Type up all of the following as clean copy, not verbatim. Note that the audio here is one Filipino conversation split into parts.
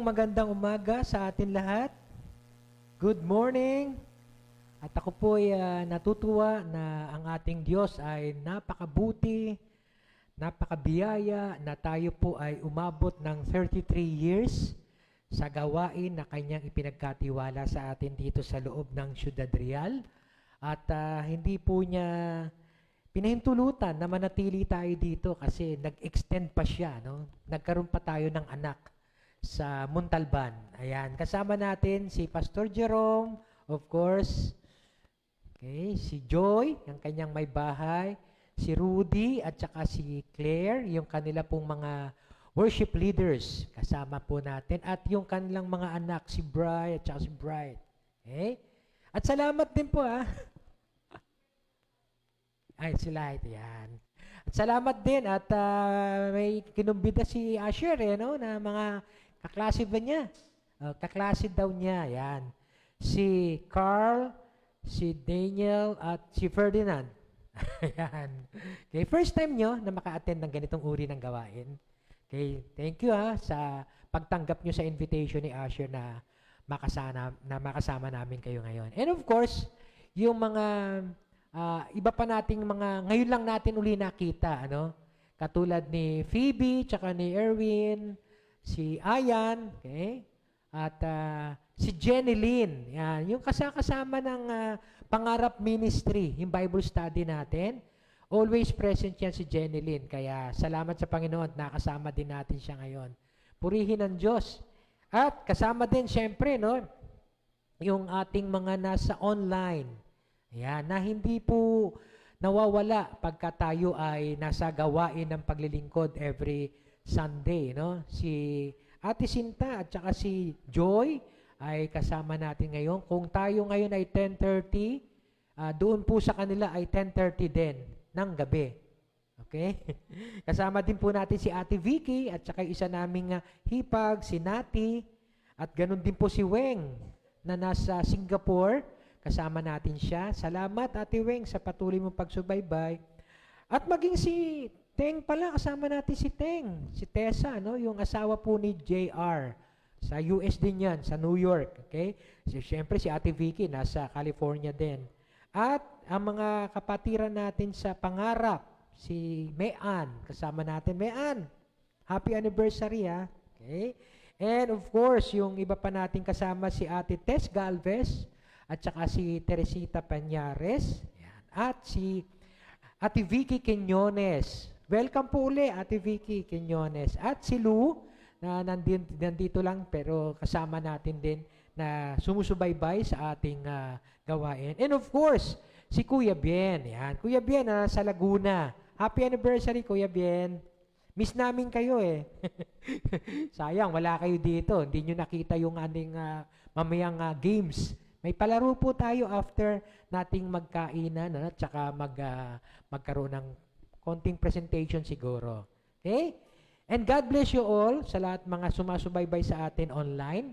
Magandang umaga sa atin lahat. Good morning. At ako po ay natutuwa na ang ating Diyos ay napakabuti, napakabiyaya na tayo po ay umabot ng 33 years sa gawain na kanyang ipinagkatiwala sa atin dito sa loob ng Ciudad Real. At hindi po niya pinahintulutan na manatili tayo dito kasi nag-extend pa siya, no? Nagkaroon pa tayo ng anak sa Montalban. Ayan, kasama natin si Pastor Jerome, of course. Okay, si Joy, yung kanyang may bahay, si Rudy at saka si Claire, yung kanila pong mga worship leaders, kasama po natin, at yung kanilang mga anak, si Bri at saka si Bright. Okay? At salamat din po Ay, si Light, yan. At salamat din at may kinumbida si Asher, no, na mga kaklase ba niya? Kaklase daw niya, yan. Si Carl, si Daniel, at si Ferdinand. Ayan. Okay, first time nyo na maka-attend ng ganitong uri ng gawain. Okay, thank you sa pagtanggap nyo sa invitation ni Asher na makasama namin kayo ngayon. And of course, yung mga iba pa nating mga, ngayon lang natin uli nakita, ano? Katulad ni Phoebe, tsaka ni Erwin, si Ayan, okay? At si Jenny Lynn, yan, yung kasama ng Pangarap Ministry, yung Bible study natin. Always present yan si Jenny Lynn. Kaya salamat sa Panginoon, nakasama din natin siya ngayon. Purihin ang Diyos. At kasama din, syempre, no, yung ating mga nasa online. Yan, na hindi po nawawala pagka tayo ay nasa gawain ng paglilingkod every Sunday, no? Si Ate Sinta at saka si Joy ay kasama natin ngayon. Kung tayo ngayon ay 10:30, doon po sa kanila ay 10:30 din ng gabi. Okay? Kasama din po natin si Ate Vicky at saka isa naming hipag, si Nati, at ganun din po si Weng na nasa Singapore. Kasama natin siya. Salamat, Ate Weng, sa patuloy mong pagsubaybay. At maging si Teng pala, kasama natin si Teng. Si Tessa, no? Yung asawa po ni JR. Sa US din yan, sa New York. Okay? Siyempre, si Ate Vicky, nasa California din. At ang mga kapatiran natin sa Pangarap, si Mean. Kasama natin, Mean. Happy anniversary, ha? Okay? And of course, yung iba pa natin kasama, si Ate Tess Galvez, at saka si Teresita Pañares, yan. At si Ate Vicky Quinones. Welcome po uli, Ate Vicky Quinones. At si Lou, na nandito lang pero kasama natin din na sumusubaybay sa ating gawain. And of course, si Kuya Bien. Yan. Kuya Bien, sa Laguna. Happy anniversary, Kuya Bien. Miss namin kayo Sayang, wala kayo dito. Hindi nyo nakita yung ating mamayang games. May palaro po tayo after nating magkainan at saka magkaroon ng konting presentation siguro. Okay? And God bless you all sa lahat mga sumasubaybay sa atin online.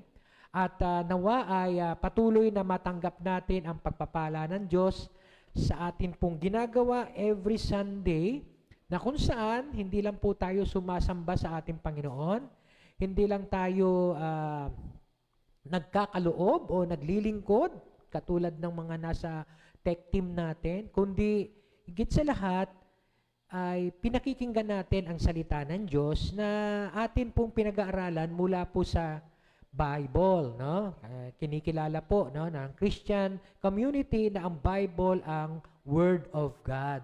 At nawa ay patuloy na matanggap natin ang pagpapala ng Diyos sa atin pong ginagawa every Sunday na kung saan hindi lang po tayo sumasamba sa ating Panginoon, hindi lang tayo nagkakaloob o naglilingkod katulad ng mga nasa tech team natin, kundi higit sa lahat ay pinakikinggan natin ang salita ng Diyos na atin pong pinag-aaralan mula po sa Bible, no? Kinikilala po, no, ng Christian community na ang Bible ang Word of God.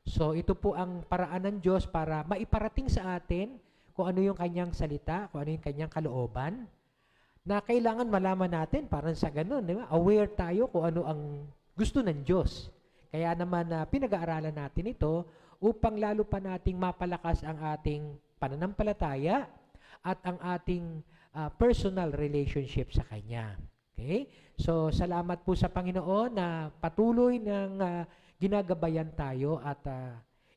So ito po ang paraan ng Diyos para maiparating sa atin kung ano yung kanyang salita, kung ano yung kanyang kalooban, na kailangan malaman natin parang sa ganun, di ba? Aware tayo kung ano ang gusto ng Diyos. Kaya naman pinag-aaralan natin ito upang lalo pa nating mapalakas ang ating pananampalataya at ang ating personal relationship sa Kanya. Okay? So, salamat po sa Panginoon na patuloy ng ginagabayan tayo at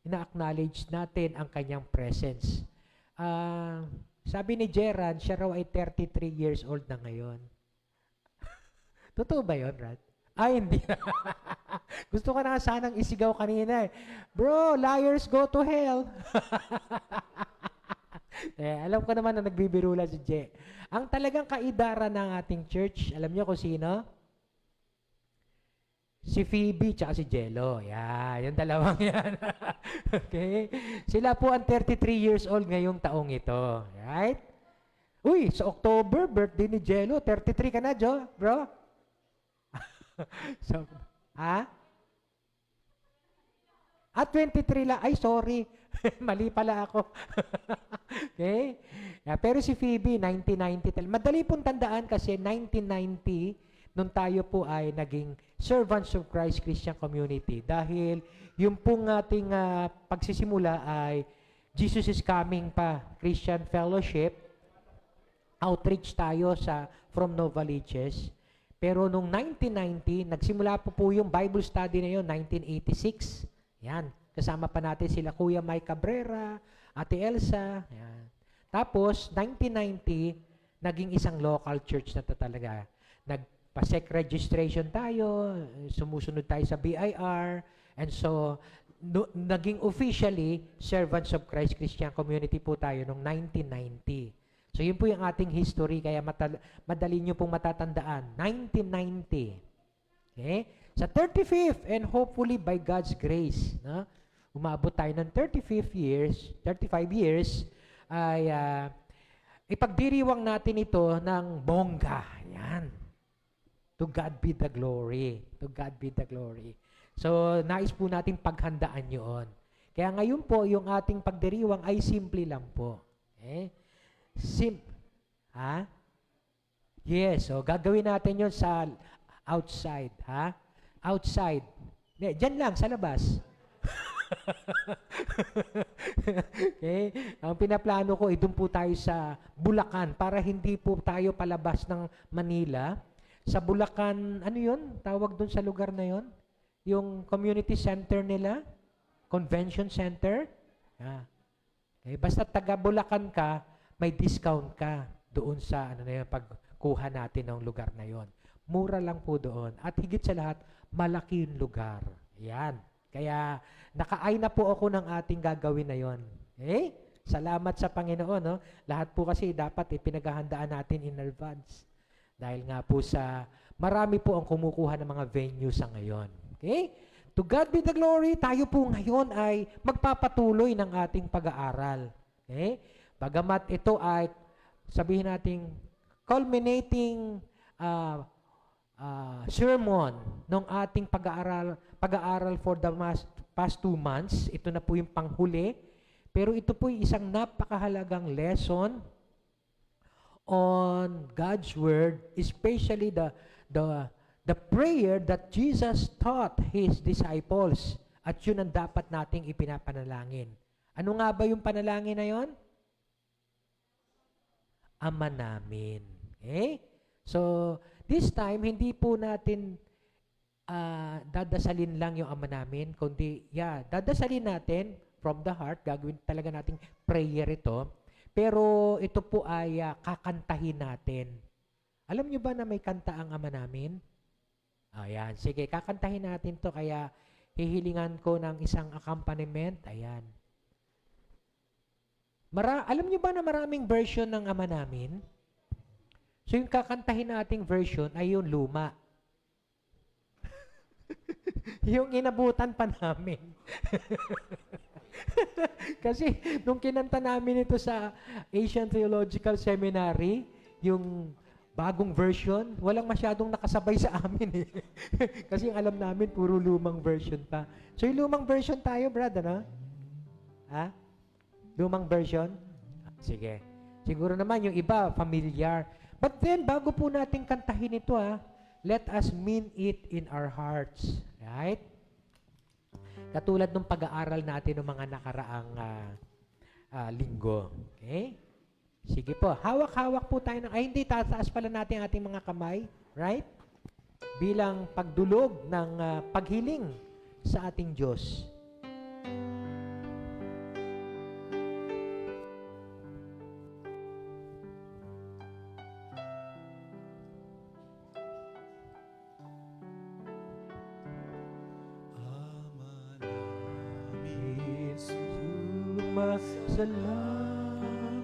ina-acknowledge natin ang Kanyang presence. Sabi ni Gerard, siya raw ay 33 years old na ngayon. Totoo ba yun, Brad? Ay, hindi. Gusto ko na sanang isigaw kanina. Bro, liars go to hell. Alam ko naman na nagbibiro lang si Je. Ang talagang kaidara ng ating church, alam niyo kung sino? Si Phoebe tsaka si Jello. Yan, yung dalawang yan. Okay? Sila po ang 33 years old ngayong taong ito. Right? Uy, sa October, birthday ni Jello. 33 ka na, bro? So, ha? 23 lang. Ay, sorry. Mali pala ako. Okay? Pero si Phoebe, 1990. Madali pong tandaan kasi 1990, nung tayo po ay naging Servants of Christ Christian Community. Dahil yung pong ating pagsisimula ay Jesus is Coming pa, Christian Fellowship. Outreach tayo from Novaliches. Pero nung 1990, nagsimula po yung Bible study na yun, 1986. Yan. Kasama pa natin sila Kuya Mike Cabrera, Ate Elsa. Yan. Tapos, 1990, naging isang local church na to talaga. Nagpa-sec registration tayo, sumusunod tayo sa BIR, and so, naging officially Servants of Christ Christian Community po tayo noong 1990. So, yun po yung ating history, kaya madali nyo pong matatandaan. 1990. Okay? Sa 35th, and hopefully by God's grace, no? Umabot tayo ng 35 years, ay ipagdiriwang natin ito ng bongga. Yan. To God be the glory. To God be the glory. So, nais po natin paghandaan yun. Kaya ngayon po, yung ating pagdiriwang ay simple lang po. Okay? Ha? Yes, so gagawin natin yun sa outside, ha? Outside. Diyan lang, sa labas. Okay? Ang pinaplano ko, doon po tayo sa Bulacan para hindi po tayo palabas ng Manila. Sa Bulacan, ano yun? Tawag doon sa lugar na yun? Yung community center nila? Convention center? Okay? Basta taga Bulacan ka, may discount ka doon sa pagkuha natin ng lugar na yon. Mura lang po doon. At higit sa lahat, malaki yung lugar. Yan. Kaya, nakaay na po ako ng ating gagawin na yon. Okay? Salamat sa Panginoon. No? Lahat po kasi dapat pinaghahandaan natin in advance. Dahil nga po marami po ang kumukuha ng mga venue sa ngayon. Okay? To God be the glory, tayo po ngayon ay magpapatuloy ng ating pag-aaral. Okay? Bagamat ito ay, sabihin natin, culminating sermon ng ating pag-aaral for the past 2 months. Ito na po yung panghuli. Pero ito po yung isang napakahalagang lesson on God's Word, especially the prayer that Jesus taught His disciples. At yun ang dapat nating ipinapanalangin. Ano nga ba yung panalangin na yon? Ama namin. Okay? So, this time, hindi po natin dadasalin lang yung Ama namin, kundi, dadasalin natin from the heart, gagawin talaga nating prayer ito, pero ito po ay kakantahin natin. Alam nyo ba na may kanta ang Ama namin? Ayan, sige, kakantahin natin to, kaya hihilingan ko ng isang accompaniment. Ayan. Alam niyo ba na maraming version ng Ama namin? So yung kakantahin nating version ay yung luma. Yung inabutan pa namin. Kasi nung kinanta namin ito sa Asian Theological Seminary, yung bagong version, walang masyadong nakasabay sa amin eh. Kasi yung alam namin, puro lumang version pa. So yung lumang version tayo, brad, ano? Ha? Lumang version? Sige. Siguro naman yung iba, familiar. But then, bago po natin kantahin ito, let us mean it in our hearts. Right? Katulad ng pag-aaral natin ng mga nakaraang linggo. Okay? Sige po. Hawak-hawak po tayo hindi, tataas pala natin ating mga kamay. Right? Bilang pagdulog ng paghiling sa ating Diyos. Sumasalamat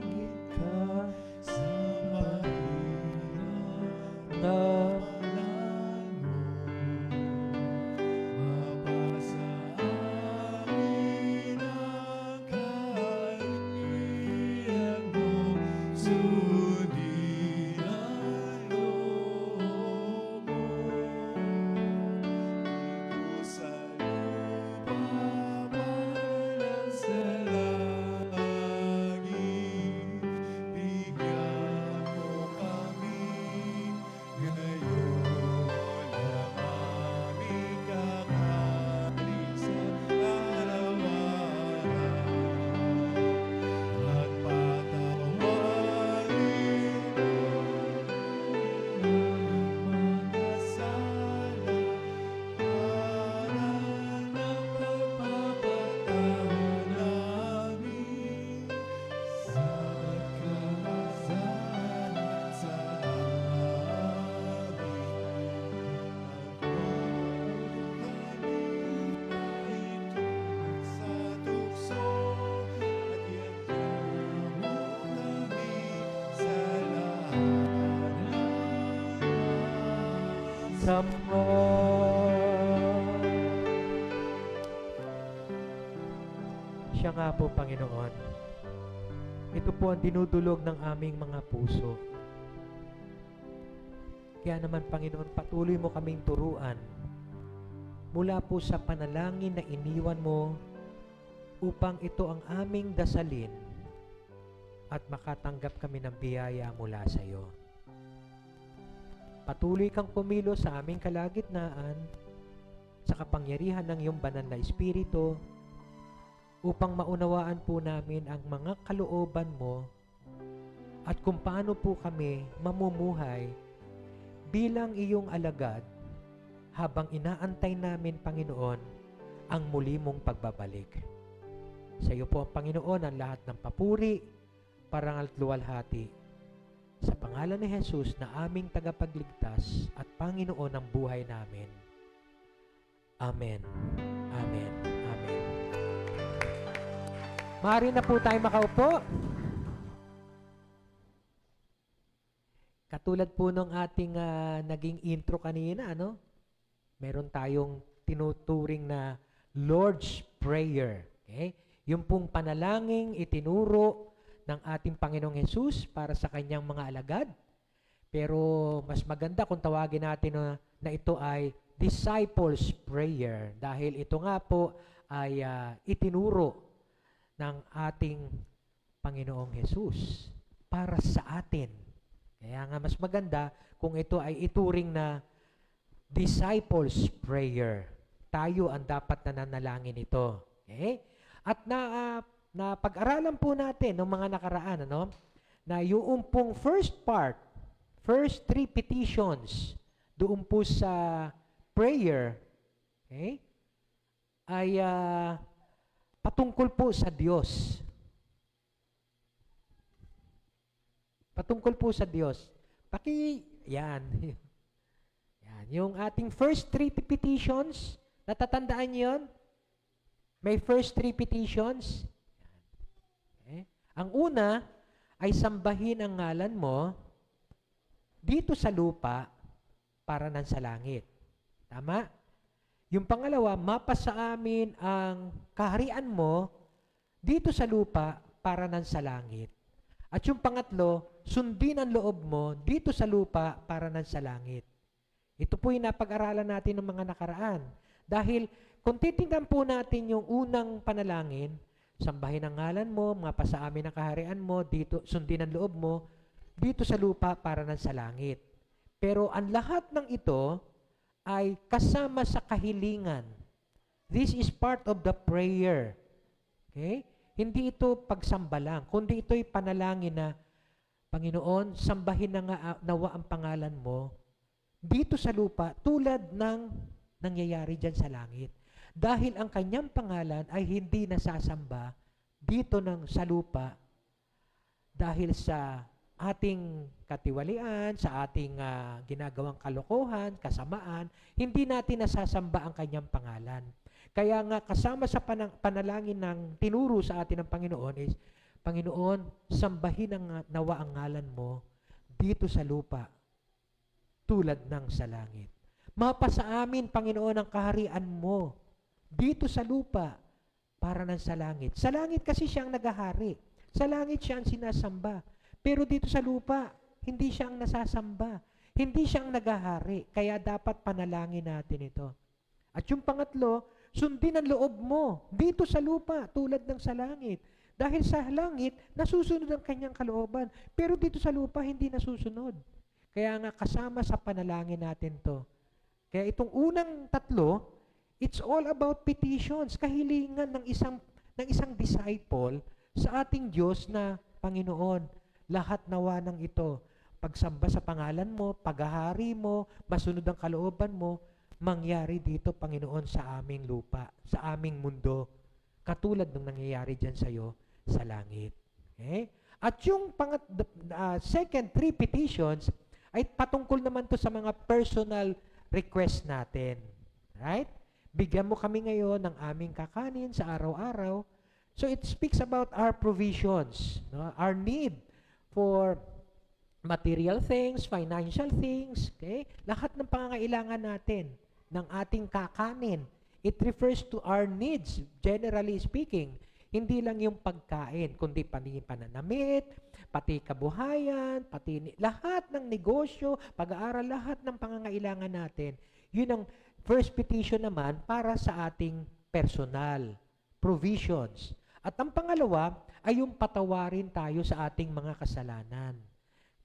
Sama. Siya nga po, Panginoon. Ito po ang dinudulog ng aming mga puso. Kaya naman, Panginoon, patuloy mo kaming turuan mula po sa panalangin na iniwan mo upang ito ang aming dasalin at makatanggap kami ng biyaya mula sa iyo. Patuloy kang kumilo sa aming kalagitnaan sa kapangyarihan ng iyong banal na Espiritu upang maunawaan po namin ang mga kalooban mo at kung paano po kami mamumuhay bilang iyong alagad habang inaantay namin, Panginoon, ang muli mong pagbabalik. Sa iyo po, Panginoon, ang lahat ng papuri, parangal at luwalhati. Sa pangalan ni Jesus na aming tagapagligtas at Panginoon ng buhay namin. Amen. Amen. Amen. Maaari na po tayo makaupo. Katulad po nung ating naging intro kanina, ano? Meron tayong tinuturing na Lord's Prayer. Okay? Yung pong panalangin itinuro ng ating Panginoong Hesus para sa kanyang mga alagad. Pero mas maganda kung tawagin natin na ito ay Disciples Prayer dahil ito nga po ay itinuro ng ating Panginoong Hesus para sa atin. Kaya nga mas maganda kung ito ay ituring na Disciples Prayer. Tayo ang dapat na nanalangin ito. Okay? At na pag-aralan po natin ng mga nakaraan, ano, na yung pong first three petitions doon po sa prayer, okay, ay patungkol po sa Diyos. Patungkol po sa Diyos. Yan. Yan. Yung ating first three petitions, natatandaan niyo yun? May first three petitions. Okay. Ang una ay sambahin ang ngalan mo dito sa lupa para nan sa langit. Tama? Yung pangalawa, mapasa amin ang kaharian mo dito sa lupa para nan sa langit. At yung pangatlo, sundin ang loob mo dito sa lupa para nan sa langit. Ito po yung napag-aralan natin ng mga nakaraan. Dahil kung titingnan po natin yung unang panalangin, sambahin ang ngalan mo, mapasa amin ang kaharian mo, dito, sundin ang loob mo, dito sa lupa para nan sa langit. Pero ang lahat ng ito ay kasama sa kahilingan. This is part of the prayer. Okay? Hindi ito pagsamba lang, kundi ito'y panalangin na, Panginoon, sambahin na nga nawa ang pangalan mo dito sa lupa tulad ng nangyayari dyan sa langit. Dahil ang kanyang pangalan ay hindi nasasamba dito sa lupa dahil sa ating katiwalian, sa ating ginagawang kalokohan, kasamaan, hindi natin nasasamba ang kanyang pangalan. Kaya nga kasama sa panalangin ng tinuro sa atin ng Panginoon is, Panginoon, sambahin ang nawa ang ngalan mo dito sa lupa tulad ng sa langit. Mapasa amin, Panginoon, ang kaharian mo dito sa lupa para ng sa langit. Sa langit kasi siyang nagahari. Sa langit siya ang sinasamba. Pero dito sa lupa, hindi siya ang nasasamba. Hindi siya ang nagahari. Kaya dapat panalangin natin ito. At yung pangatlo, sundin ang loob mo dito sa lupa tulad ng sa langit. Dahil sa langit, nasusunod ang kanyang kalooban. Pero dito sa lupa, hindi nasusunod. Kaya nga kasama sa panalangin natin to. Kaya itong unang tatlo, it's all about petitions, kahilingan ng isang disciple sa ating Diyos na Panginoon. Lahat nawa ng ito, pagsamba sa pangalan mo, paghahari mo, masunod ang kalooban mo, mangyari dito, Panginoon, sa aming lupa, sa aming mundo, katulad ng nangyayari dyan sa iyo sa langit. Okay? At yung second three petitions ay patungkol naman to sa mga personal request natin. Right? Bigyan mo kami ngayon ng aming kakanin sa araw-araw. So it speaks about our provisions, no? Our need for material things, financial things, okay? Lahat ng pangangailangan natin ng ating kakanin. It refers to our needs, generally speaking. Hindi lang yung pagkain, kundi pati pananamit, pati kabuhayan, pati lahat ng negosyo, pag-aaral, lahat ng pangangailangan natin. Yun ang first petition naman para sa ating personal provisions. At ang pangalawa ay yung patawarin tayo sa ating mga kasalanan.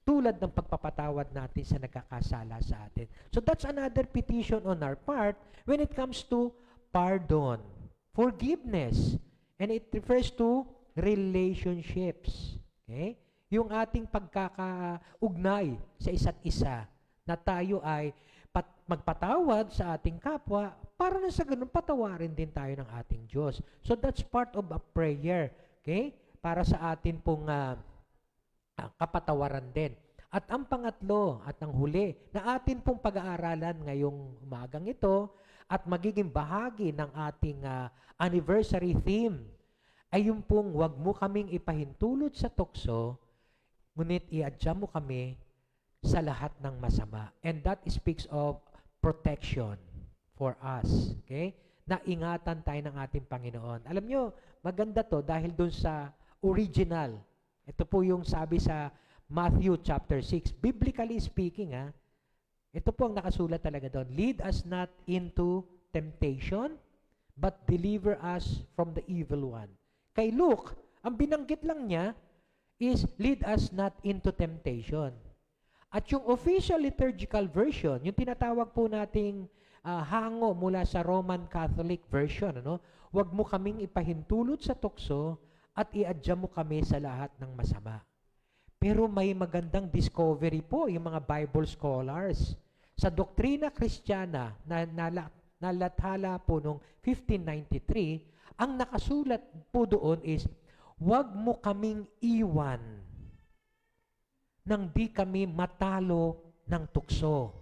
Tulad ng pagpapatawad natin sa nagkakasala sa atin. So that's another petition on our part when it comes to pardon, forgiveness, and it refers to relationships. Okay? Yung ating pagkakaugnay sa isa't isa na tayo ay magpatawad sa ating kapwa para na sa ganun patawarin din tayo ng ating Diyos. So that's part of a prayer. Okay? Para sa atin pong kapatawaran din. At ang pangatlo at ang huli na atin pong pag-aaralan ngayong umagang ito at magiging bahagi ng ating anniversary theme ay yung pong wag mo kaming ipahintulot sa tukso, ngunit iadya mo kami sa lahat ng masama. And that speaks of protection for us. Okay? Na ingatan tayo ng ating Panginoon. Alam nyo, maganda to dahil dun sa original. Ito po yung sabi sa Matthew chapter 6. Biblically speaking, ito po ang nakasulat talaga doon. Lead us not into temptation, but deliver us from the evil one. Kay Luke, ang binanggit lang niya is lead us not into temptation. At yung official liturgical version, yung tinatawag po nating hango mula sa Roman Catholic version, wag mo kaming ipahintulot sa tukso at iadya mo kami sa lahat ng masama. Pero may magandang discovery po yung mga Bible scholars. Sa Doktrina Kristiyana na nalathala po noong 1593, ang nakasulat po doon is, wag mo kaming iwan nang di kami matalo ng tukso.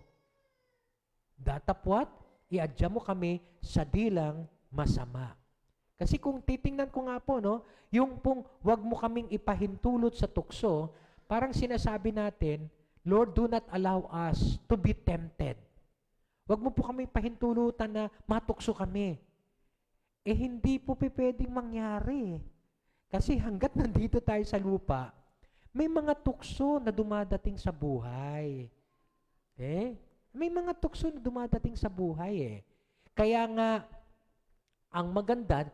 Datapwat, iadya mo kami sa dilang masama. Kasi kung titingnan ko nga po, yung pong wag mo kaming ipahintulot sa tukso, parang sinasabi natin, Lord, do not allow us to be tempted. Wag mo po kami pahintulutan na matukso kami. Hindi po pwedeng mangyari. Kasi hanggat nandito tayo sa lupa, may mga tukso na dumadating sa buhay. May mga tukso na dumadating sa buhay. Kaya nga, ang maganda,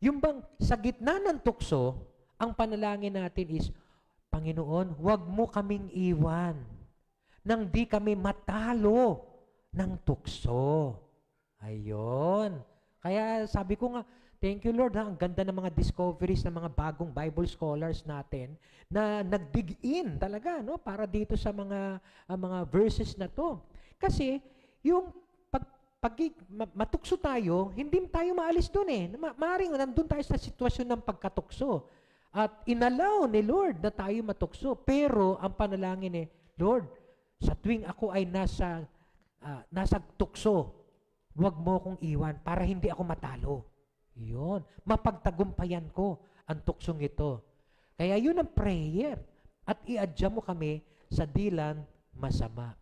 yung bang sa gitna ng tukso, ang panalangin natin is, Panginoon, huwag mo kaming iwan nang di kami matalo ng tukso. Ayun. Kaya sabi ko nga, thank you Lord, ang ganda ng mga discoveries ng mga bagong Bible scholars natin na nag-dig in talaga para dito sa mga verses na to. Kasi yung pag matukso tayo, hindi tayo maalis doon Maaaring nandun tayo sa sitwasyon ng pagkatukso. At inalaw ni Lord na tayo matukso. Pero ang panalangin Lord, sa tuwing ako ay nasa tukso, huwag mo akong iwan para hindi ako matalo. Yun. Mapagtagumpayan ko ang tuksong ito. Kaya yun ang prayer. At iadya mo kami sa dilang masama.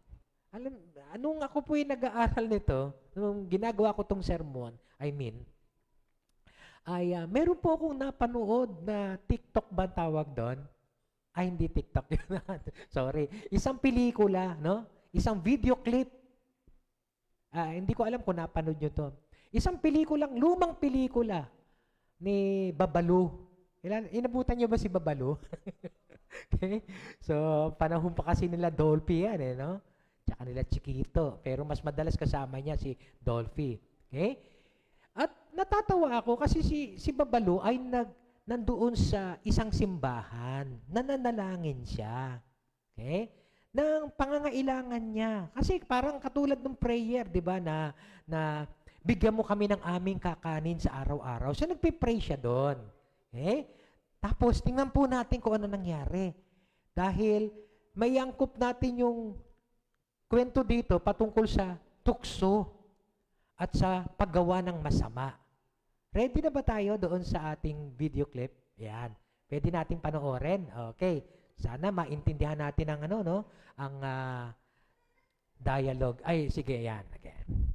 Anong ako po yung nag-aaral nito, nung ginagawa ko tong sermon, meron po akong napanood na TikTok ba tawag doon? Hindi TikTok yun. Sorry. Isang pelikula, Isang video clip. Hindi ko alam kung napanood nyo to. Isang lumang pelikula ni Babalu. Inabutan nyo ba si Babalu? Okay? So, panahon pa kasi nila Dolphy yan, Tsaka nila Chiquito. Pero mas madalas kasama niya si Dolphy. Okay? At natatawa ako kasi si Babalu ay nandoon sa isang simbahan. Nananalangin siya. Okay? Ng pangangailangan niya. Kasi parang katulad ng prayer, di ba, na bigyan mo kami ng aming kakanin sa araw-araw. So, nagpipray siya doon. Okay? Tapos, tingnan po natin kung ano nangyari. Dahil may angkop natin yung kwento dito patungkol sa tukso at sa paggawa ng masama. Ready na ba tayo doon sa ating video clip? Yan. Pwede natin panoorin. Okay. Sana maintindihan natin ang ano, no? Ang dialogue. Ay, sige, yan. Again.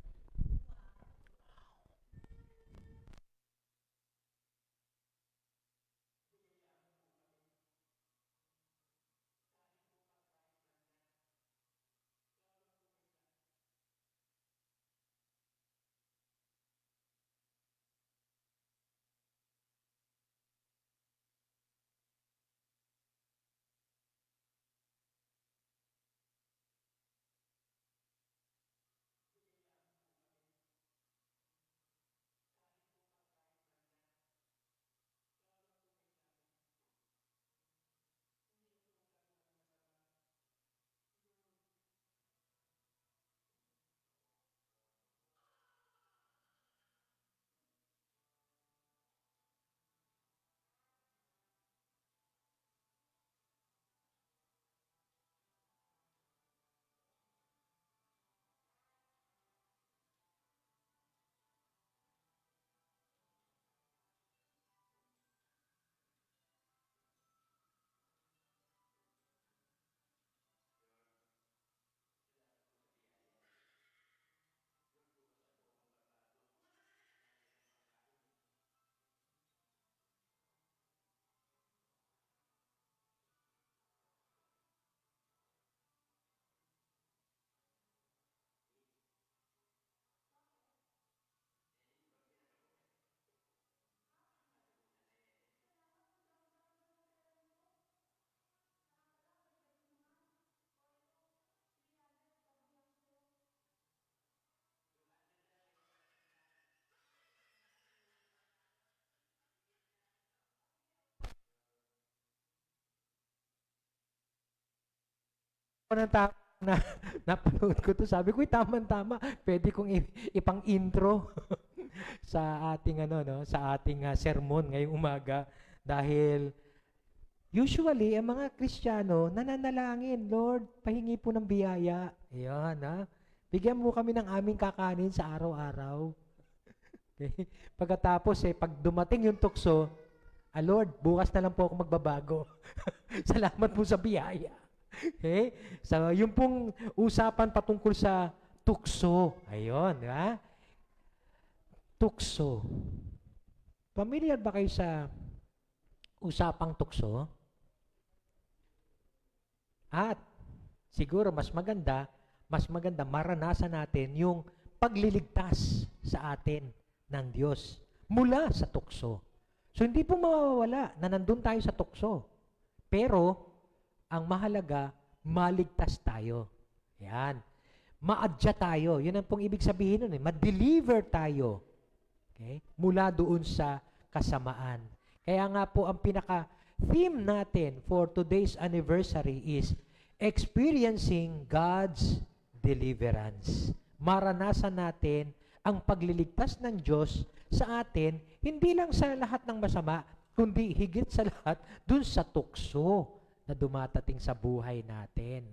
Ako ng tao na napanood ko to, sabi ko, tama-tama, pwede kong ipang intro sa ating ano no, sa ating sermon ngayong umaga dahil usually ang mga Kristiyano nananalangin, Lord, pahingi po ng biyaya. Ayan, ha? Bigyan mo kami ng aming kakanin sa araw-araw. Okay? Pagkatapos pag dumating yung tukso, Lord, bukas na lang po ako magbabago. Salamat po sa biyaya. Okay? So, yung pong usapan patungkol sa tukso. Ayun, di ba? Tukso. Familiar ba kayo sa usapang tukso? At siguro mas maganda maranasan natin yung pagliligtas sa atin ng Diyos mula sa tukso. So hindi po mawawala na nandun tayo sa tukso. Pero ang mahalaga, maligtas tayo. Yan. Ma-adya tayo. Yun ang pong ibig sabihin nun. Ma-deliver tayo. Okay? Mula doon sa kasamaan. Kaya nga po ang pinaka-theme natin for today's anniversary is experiencing God's deliverance. Maranasan natin ang pagliligtas ng Diyos sa atin, hindi lang sa lahat ng masama, kundi higit sa lahat, dun sa tukso na dumatating sa buhay natin.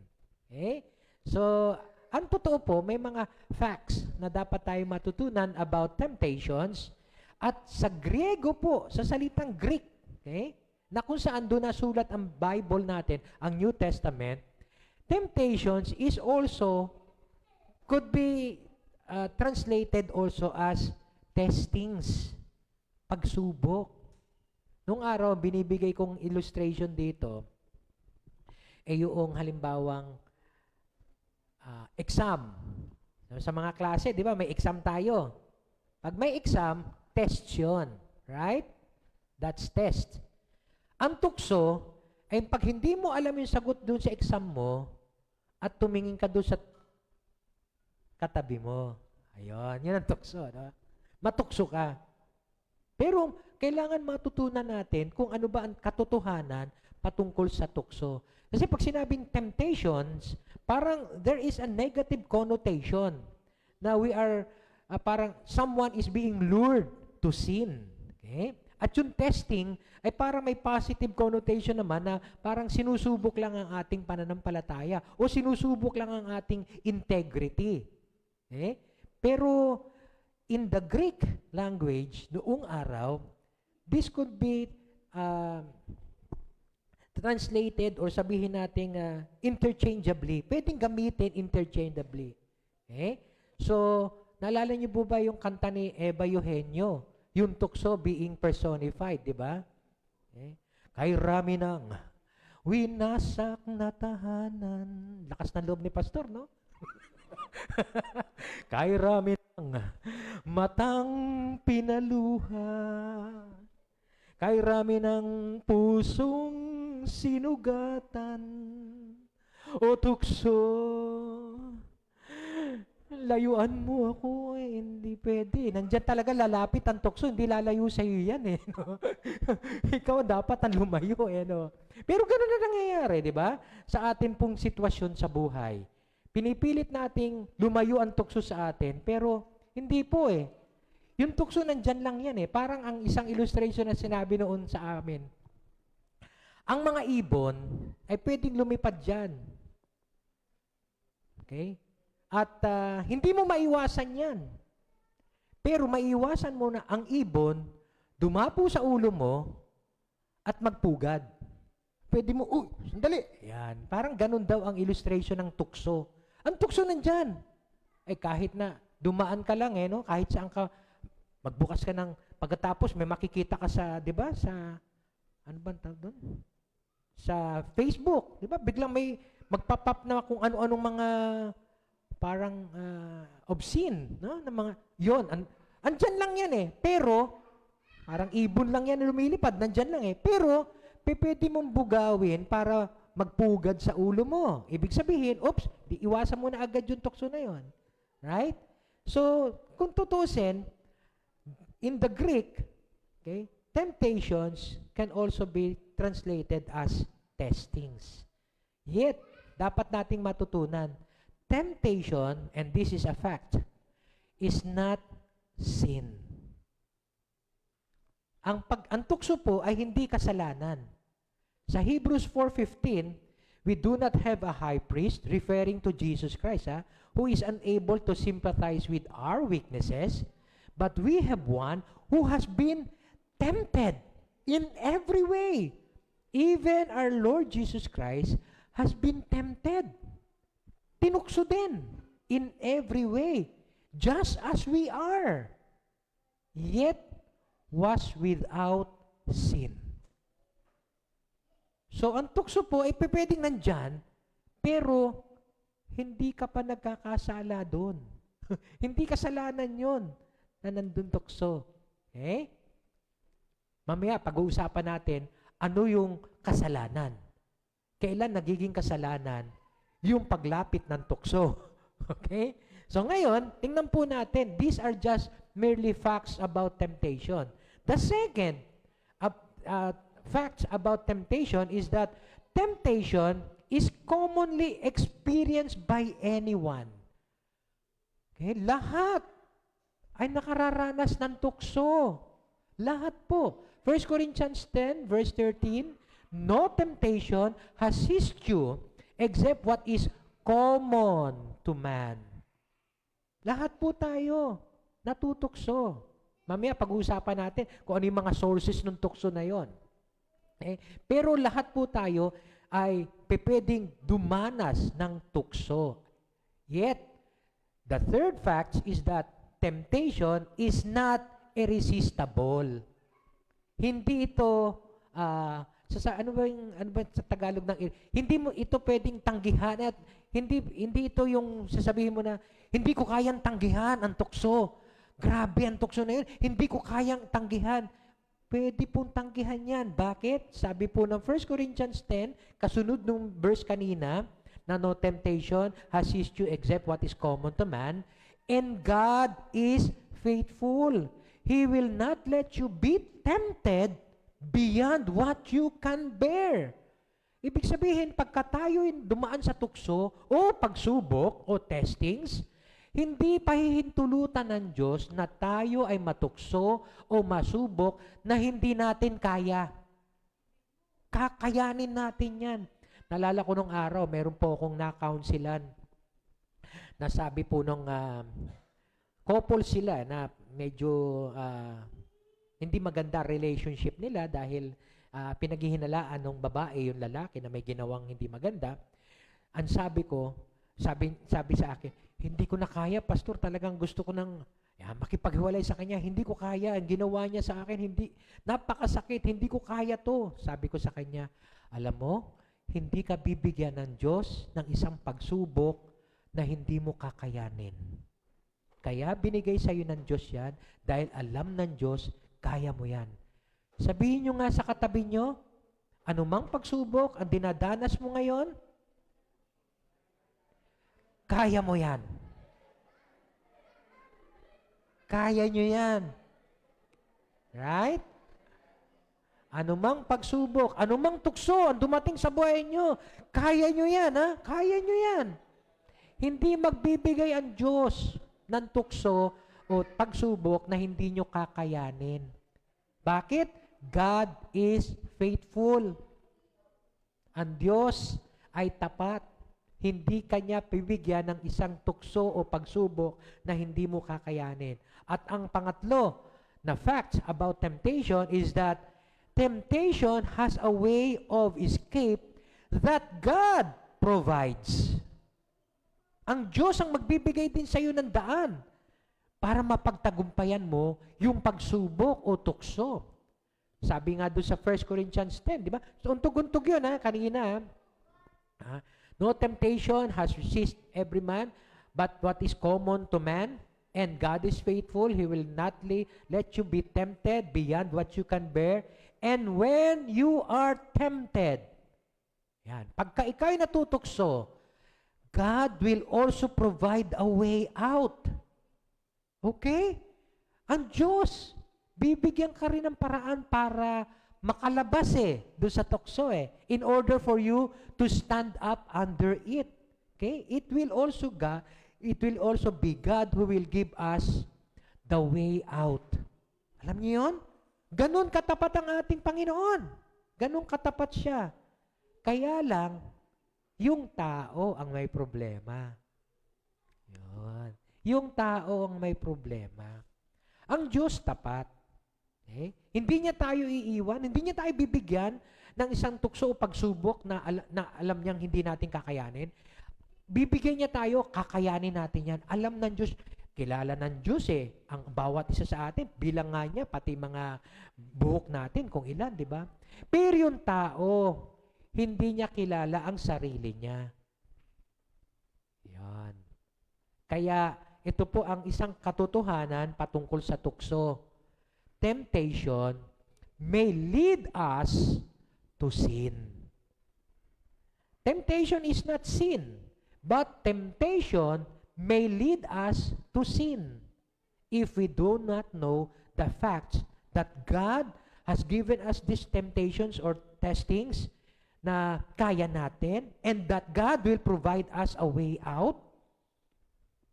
Okay? So, ang totoo po, may mga facts na dapat tayo matutunan about temptations at sa Griego po, sa salitang Greek, okay? Na kung saan doon nasulat ang Bible natin, ang New Testament, temptations is also, could be translated also as testings, pagsubok. Nung araw, binibigay kong illustration dito, yung halimbawang exam. Sa mga klase, di ba, may exam tayo. Pag may exam, test yun. Right? That's test. Ang tukso, ay pag hindi mo alam yung sagot doon sa exam mo, at tumingin ka doon sa katabi mo. Ayun, yun ang tukso. No? Matukso ka. Pero, kailangan matutunan natin kung ano ba ang katotohanan patungkol sa tukso. Kasi pag sinabing temptations, parang there is a negative connotation na we are, parang someone is being lured to sin. Okay? At yung testing ay parang may positive connotation naman na parang sinusubok lang ang ating pananampalataya o sinusubok lang ang ating integrity. Okay? Pero in the Greek language, noong araw, this could be translated or sabihin natin interchangeably. Pwedeng gamitin interchangeably. Okay? So, naalala niyo po ba yung kanta ni Eva Eugenio? Yung tukso being personified, di ba? Okay? Kay rami ng winasak na tahanan. Lakas ng loob ni Pastor, no? Kay rami ng matang pinaluha. Kay rami ng pusong sinugatan. O tukso, layuan mo ako hindi pwede. Nandiyan talaga lalapit ang tukso, hindi lalayo sa iyo yan no? Ikaw dapat ang lumayo no? Pero ganoon na nangyayari, di ba? Sa atin pong sitwasyon sa buhay. Pinipilit nating lumayo ang tukso sa atin, pero hindi po Yung tukso nandyan lang yan Parang ang isang illustration na sinabi noon sa amin. Ang mga ibon ay pwedeng lumipad dyan. Okay? At hindi mo maiwasan yan. Pero maiwasan mo na ang ibon dumapo sa ulo mo at magpugad. Pwede mo, sandali. Yan. Parang ganun daw ang illustration ng tukso. Ang tukso nandyan. Kahit na dumaan ka lang no? Kahit saan ka, magbukas ka ng, pagkatapos may makikita ka sa, di ba, sa, ano ba tawag doon? Sa Facebook, di ba? Biglang may magpapap na kung ano-anong mga parang obscene, no? Na mga, yon, andyan lang yan Pero, parang ibon lang yan na lumilipad, nandyan lang Pero, pwede mong bugawin para magpugad sa ulo mo. Ibig sabihin, iwasan mo na agad yung tukso na yon. Right? So, kung tutusin, in the Greek, okay, temptations can also be translated as testings. Yet, dapat nating matutunan, temptation, and this is a fact, is not sin. Ang tukso po ay hindi kasalanan. Sa Hebrews 4:15, we do not have a high priest, referring to Jesus Christ, who is unable to sympathize with our weaknesses, but we have one who has been tempted in every way. Even our Lord Jesus Christ has been tempted. Tinukso din in every way, just as we are, yet was without sin. So, ang tukso po ay pwedeng nandyan, pero hindi ka pa nagkakasala doon. Hindi kasalanan yon na nandun tukso. Okay? Mamaya, pag-uusapan natin, ano yung kasalanan? Kailan nagiging kasalanan? Yung paglapit ng tukso. Okay? So ngayon, tingnan po natin, these are just merely facts about temptation. The second facts about temptation is that temptation is commonly experienced by anyone. Okay? Lahat ay nakararanas ng tukso. Lahat po. 1 Corinthians 10, verse 13, no temptation has seized you except what is common to man. Lahat po tayo natutukso. Mamaya pag-uusapan natin kung ano yung mga sources ng tukso na yon. Pero lahat po tayo ay pwedeng dumanas ng tukso. Yet, the third fact is that temptation is not irresistible. Hindi ito ano ba sa Tagalog ng hindi mo ito pwedeng tanggihan at hindi ito yung sasabihin mo na hindi ko kayang tanggihan ang tukso. Grabe ang tukso na yun. Hindi ko kayang tanggihan. Pwede pong tanggihan yan. Bakit? Sabi po ng 1 Corinthians 10, kasunod nung verse kanina, na no temptation has seized you except what is common to man, and God is faithful. He will not let you be tempted beyond what you can bear. Ibig sabihin, pagka tayo dumaan sa tukso o pagsubok o testings, hindi pahihintulutan ng Diyos na tayo ay matukso o masubok na hindi natin kaya. Kakayanin natin yan. Nalala ko nung araw, meron po akong na-counselan. Nasabi po nung couple sila na medyo hindi maganda relationship nila dahil pinaghihinalaan ng babae, yung lalaki na may ginawang hindi maganda, ang sabi sa akin, hindi ko na kaya, pastor, talagang gusto ko nang makipaghiwalay sa kanya, hindi ko kaya, ang ginawa niya sa akin, napakasakit, hindi ko kaya to. Sabi ko sa kanya, alam mo, hindi ka bibigyan ng Diyos ng isang pagsubok na hindi mo kakayanin. Kaya binigay sa iyo ng Diyos yan, dahil alam ng Diyos, kaya mo yan. Sabihin nyo nga sa katabi nyo, anumang pagsubok ang dinadanas mo ngayon, kaya mo yan. Kaya nyo yan. Right? Anumang pagsubok, anumang tukso ang dumating sa buhay nyo, kaya nyo yan, ha? Kaya nyo yan. Hindi magbibigay ang Diyos ng tukso o pagsubok na hindi nyo kakayanin. Bakit? God is faithful. Ang Diyos ay tapat. Hindi kanya bibigyan ng isang tukso o pagsubok na hindi mo kakayanin. At ang pangatlo na fact about temptation is that temptation has a way of escape that God provides. Ang Diyos ang magbibigay din sa iyo ng daan para mapagtagumpayan mo yung pagsubok o tukso. Sabi nga doon sa 1 Corinthians 10, di ba? So, untog-untog yun, kanina. No temptation has resisted every man, but what is common to man, and God is faithful, He will not let you be tempted beyond what you can bear, and when you are tempted, yan, pagka ikaw'y natutukso, God will also provide a way out. Okay? Ang Diyos, bibigyan ka rin ng paraan para makalabas doon sa tukso in order for you to stand up under it. Okay? It will also be God who will give us the way out. Alam niyo yun? Ganon katapat ang ating Panginoon. Ganon katapat siya. Kaya lang, yung tao ang may problema. Yun. Yung tao ang may problema. Ang Diyos tapat. Okay? Hindi niya tayo iiwan, hindi niya tayo bibigyan ng isang tukso o pagsubok na alam niyang hindi natin kakayanin. Bibigyan niya tayo, kakayanin natin yan. Alam ng Diyos, kilala ng Diyos ang bawat isa sa atin, bilang nga niya, pati mga buhok natin, kung ilan, di ba? Pero yung tao, hindi niya kilala ang sarili niya. Yan. Kaya, ito po ang isang katotohanan patungkol sa tukso. Temptation may lead us to sin. Temptation is not sin, but temptation may lead us to sin if we do not know the fact that God has given us these temptations or testings na kaya natin and that God will provide us a way out.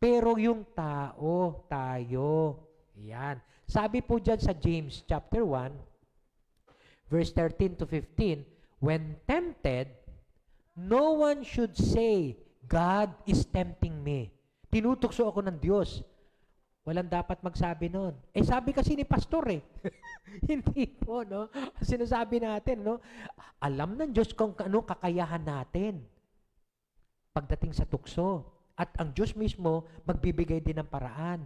Pero yung tao, tayo, yan. Sabi po dyan sa James chapter 1, verse 13 to 15, when tempted, no one should say, God is tempting me. Tinutukso ako ng Diyos. Walang dapat magsabi nun. Sabi kasi ni pastor Hindi po, no? Sinasabi natin, no? Alam ng Diyos kung ano kakayahan natin pagdating sa tukso. At ang Diyos mismo magbibigay din ng paraan.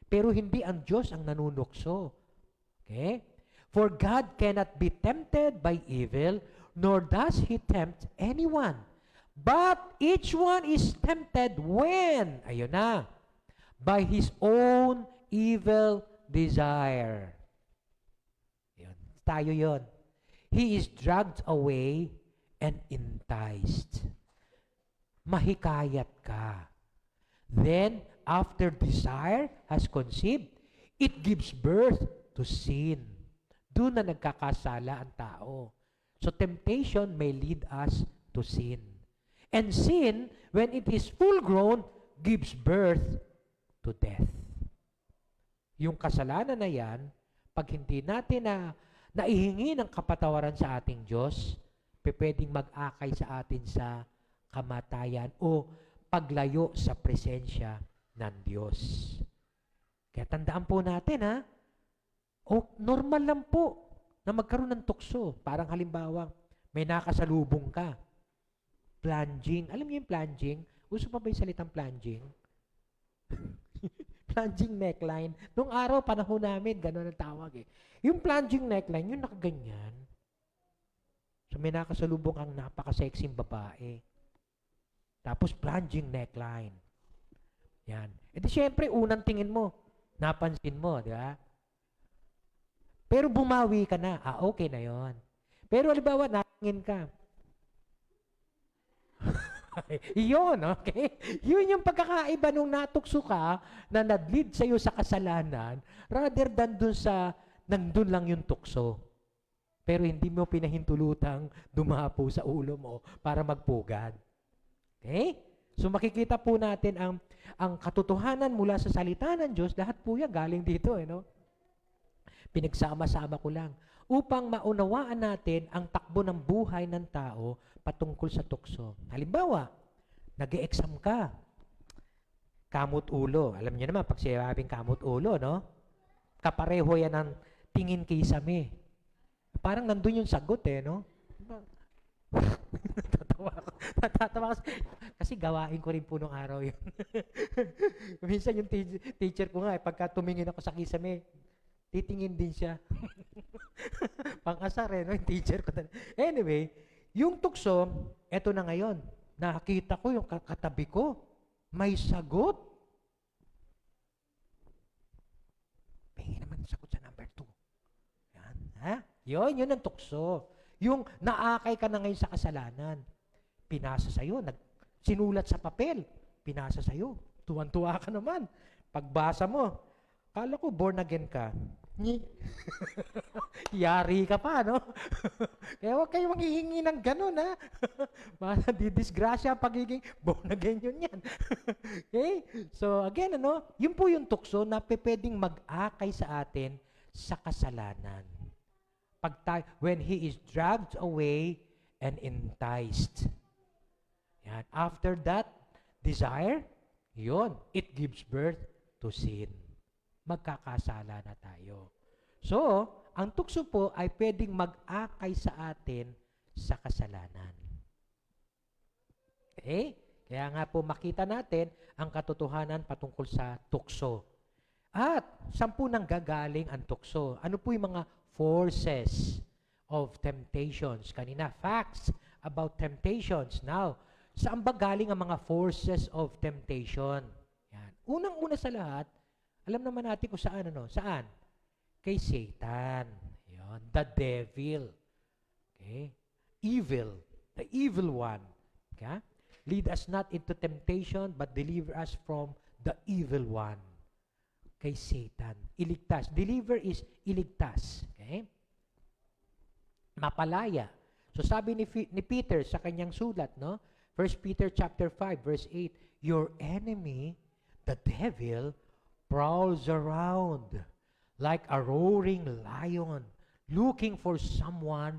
Pero hindi ang Diyos ang nanunukso. Okay? For God cannot be tempted by evil, nor does He tempt anyone. But each one is tempted when, ayun na, by his own evil desire. Yun. Tayo yon. He is dragged away and enticed. Mahikayat ka. Then, after desire has conceived, it gives birth to sin. Doon na nagkakasala ang tao. So, temptation may lead us to sin. And sin, when it is full-grown, gives birth to death. Yung kasalanan na yan, pag hindi natin naihingi ng kapatawaran sa ating Diyos, pwedeng mag-akay sa atin sa kamatayan o paglayo sa presensya ng Diyos. Kaya tandaan po natin, normal lang po na magkaroon ng tukso. Parang halimbawa, may nakasalubong ka. Plunging. Alam niyo yung plunging? Uso pa ba yung salitang plunging? Plunging neckline. Nung araw, panahon namin, gano'n ang tawag eh. Yung plunging neckline, yung nakaganyan. So may nakasalubong kang napaka-sexy babae. Tapos plunging neckline. Yan. E di syempre, unang tingin mo, napansin mo, di ba? Pero bumawi ka na, okay na yon. Pero halimbawa, natingin ka. Iyon, okay? Yun yung pagkakaiba nung natukso ka na nag-lead sa'yo sa kasalanan rather than dun sa nandun lang yung tukso. Pero hindi mo pinahintulutang dumapo sa ulo mo para magpugad. Okay? So makikita po natin ang katotohanan mula sa salita ng Diyos, lahat po yan galing dito, no? Pinagsama-sama ko lang upang maunawaan natin ang takbo ng buhay ng tao patungkol sa tukso. Halimbawa, nag-e-exam ka, kamot ulo. Alam niyo naman, pag sinabing kamot ulo, no? Kapareho yan ng tingin kisame. Parang nandun yung sagot no? Natatawa kasi gawain ko rin po nung araw yun. Minsan yung teacher ko nga, pagka tumingin ako sa kisame, titingin din siya. Pang-asar no? Yung teacher ko. Anyway, yung tukso, eto na ngayon. Nakita ko yung katabi ko. May sagot. Pahingi naman sagot sa number 2. Yan. Ha? Yun ang tukso. Yung naakay ka na ngayon sa kasalanan. Pinasa sa'yo. Sinulat sa papel. Pinasa sa'yo. Tuwan-tuwa ka naman. Pagbasa mo, kala ko born again ka. Yari ka pa, no? Kaya huwag kayo manghihingi ng ganun, ha? Didisgrasya pagiging born again yun yan. Okay? So, again, yun po yung tukso na pwedeng mag-akay sa atin sa kasalanan. When he is dragged away and enticed. Yan. After that desire, yun, it gives birth to sin. Magkakasala na tayo. So, ang tukso po ay pwedeng mag-akay sa atin sa kasalanan. Okay? Kaya nga po makita natin ang katotohanan patungkol sa tukso. At, saan po nang gagaling ang tukso? Ano po yung mga forces of temptations? Kanina, facts about temptations. Now, saan ba galing ang mga forces of temptation? Yan. Unang-una sa lahat, alam naman natin kung saan, Saan? Kay Satan. Yan. The devil. Okay? Evil. The evil one. Okay? Lead us not into temptation, but deliver us from the evil one. Kay Satan. Iligtas. Deliver is iligtas. Okay? Mapalaya. So sabi ni Peter sa kanyang sulat, 1 Peter chapter 5 verse 8, your enemy, the devil, prowls around like a roaring lion, looking for someone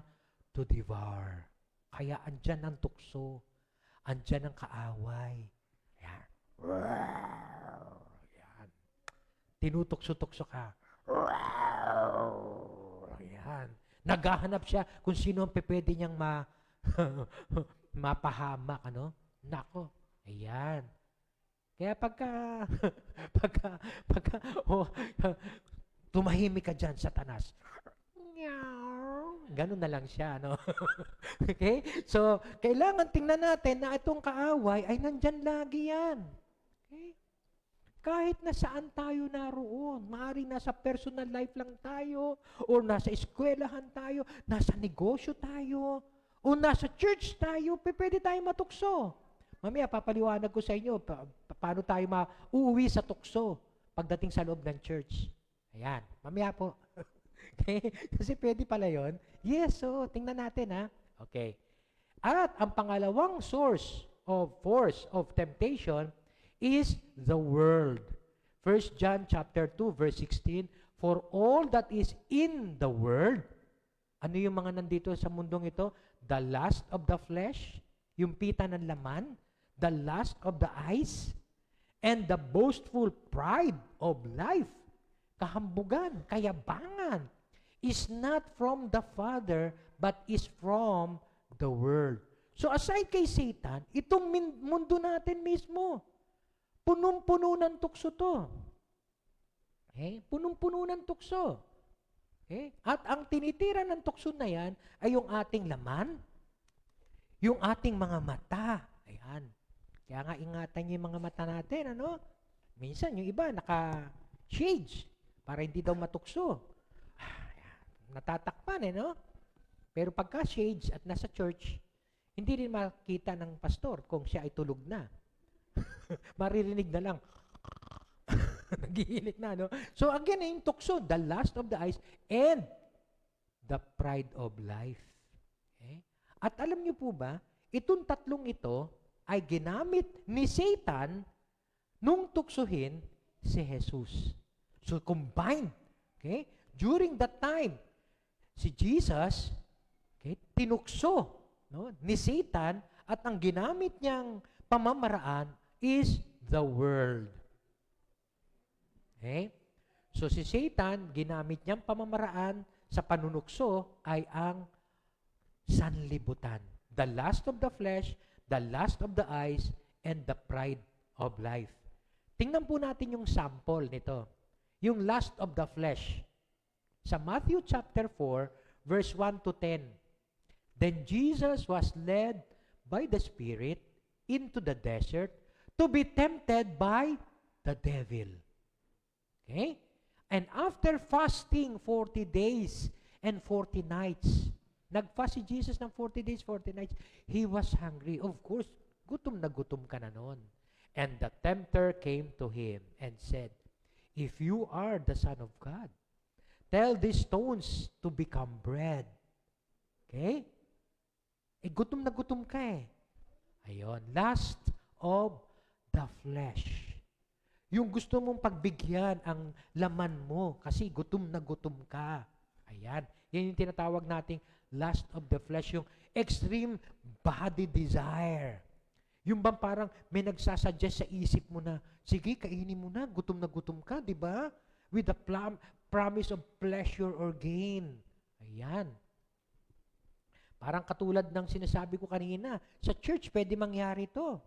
to devour. Kaya andyan ang tukso, andyan ang kaaway. Yan. Yan. Tinutukso-tukso ka. Yan. Naghahanap siya kung sino ang pwede niyang mapahamak, Nako. Ayan. Kaya pagka tumahimik ka dyan, Satanas. Ganun na lang siya, Okay? So, kailangan tingnan natin na itong kaaway ay nandyan lagi yan. Okay? Kahit na saan tayo naroon, maaaring nasa personal life lang tayo, o nasa eskwelahan tayo, nasa negosyo tayo, o nasa church tayo, pwede tayo matukso. Mamaya, papaliwanag ko sa inyo paano tayo uuwi sa tukso pagdating sa loob ng church. Ayan. Mamaya po. Okay? Kasi pwede pala yun. Yes, so tingnan natin, ha? Okay. At ang pangalawang force of temptation is the world. 1 John chapter 2 verse 16, for all that is in the world, ano yung mga nandito sa mundong ito? The lust of the flesh, yung pita ng laman, the lust of the eyes, and the boastful pride of life, kahambugan, kayabangan, is not from the Father, but is from the world. So aside kay Satan, itong mundo natin mismo, punong-puno ng tukso to. Okay? Punong-puno ng tukso. Okay? At ang tinitira ng tukso na yan ay yung ating laman, yung ating mga mata. Ayan. Kaya nga ingatan niyo yung mga mata natin, ano? Minsan yung iba naka-shades para hindi daw matukso. Natatakpan no? Pero pagka shades at nasa church, hindi rin makita ng pastor kung siya ay tulog na. Maririnig na lang. Nagihilik na, no? So again, yung tukso, the lust of the eyes and the pride of life. Okay? At alam niyo po ba, itong tatlong ito ay ginamit ni Satan nung tuksuhin si Jesus. So combined, okay? During that time, si Jesus, okay, tinukso, no, ni Satan, at ang ginamit niyang pamamaraan is the world. Okay? So si Satan, ginamit niyang pamamaraan sa panunukso ay ang sanlibutan. The lust of the flesh, the lust of the eyes, and the pride of life. Tingnan po natin yung sample nito. Yung lust of the flesh. Sa Matthew chapter 4, verse 1 to 10. Then Jesus was led by the Spirit into the desert to be tempted by the devil. Okay? And after fasting 40 days and 40 nights, nag-fast si Jesus ng 40 days, 40 nights, he was hungry. Of course, gutom na gutom ka na noon. And the tempter came to him and said, if you are the Son of God, tell these stones to become bread. Okay? Eh, gutom na gutom ka eh. Ayun, lust of the flesh. Yung gusto mong pagbigyan ang laman mo kasi gutom na gutom ka. Ayan. Yan yung tinatawag nating lust of the flesh, yung extreme body desire. Yung bang parang may nagsasuggest sa isip mo na, sige, kainin mo na gutom ka, di ba? With the promise of pleasure or gain. Ayan. Parang katulad ng sinasabi ko kanina, sa church pwede mangyari to.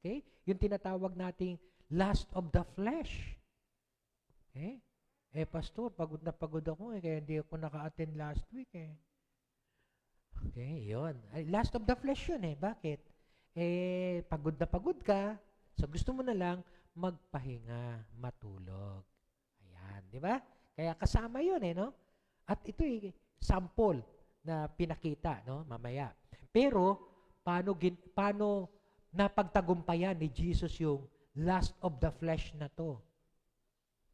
Okay? Yung tinatawag nating lust of the flesh. Okay? Eh, pastor, pagod na pagod ako kaya hindi ako naka-attend last week Okay, yun. Ay, lust of the flesh yun Bakit? Eh, pagod na pagod ka, so gusto mo na lang magpahinga, matulog. Ayan, di ba? Kaya kasama yun no? At ito sample na pinakita, no? Mamaya. Pero, paano napagtagumpayan ni Jesus yung lust of the flesh na to?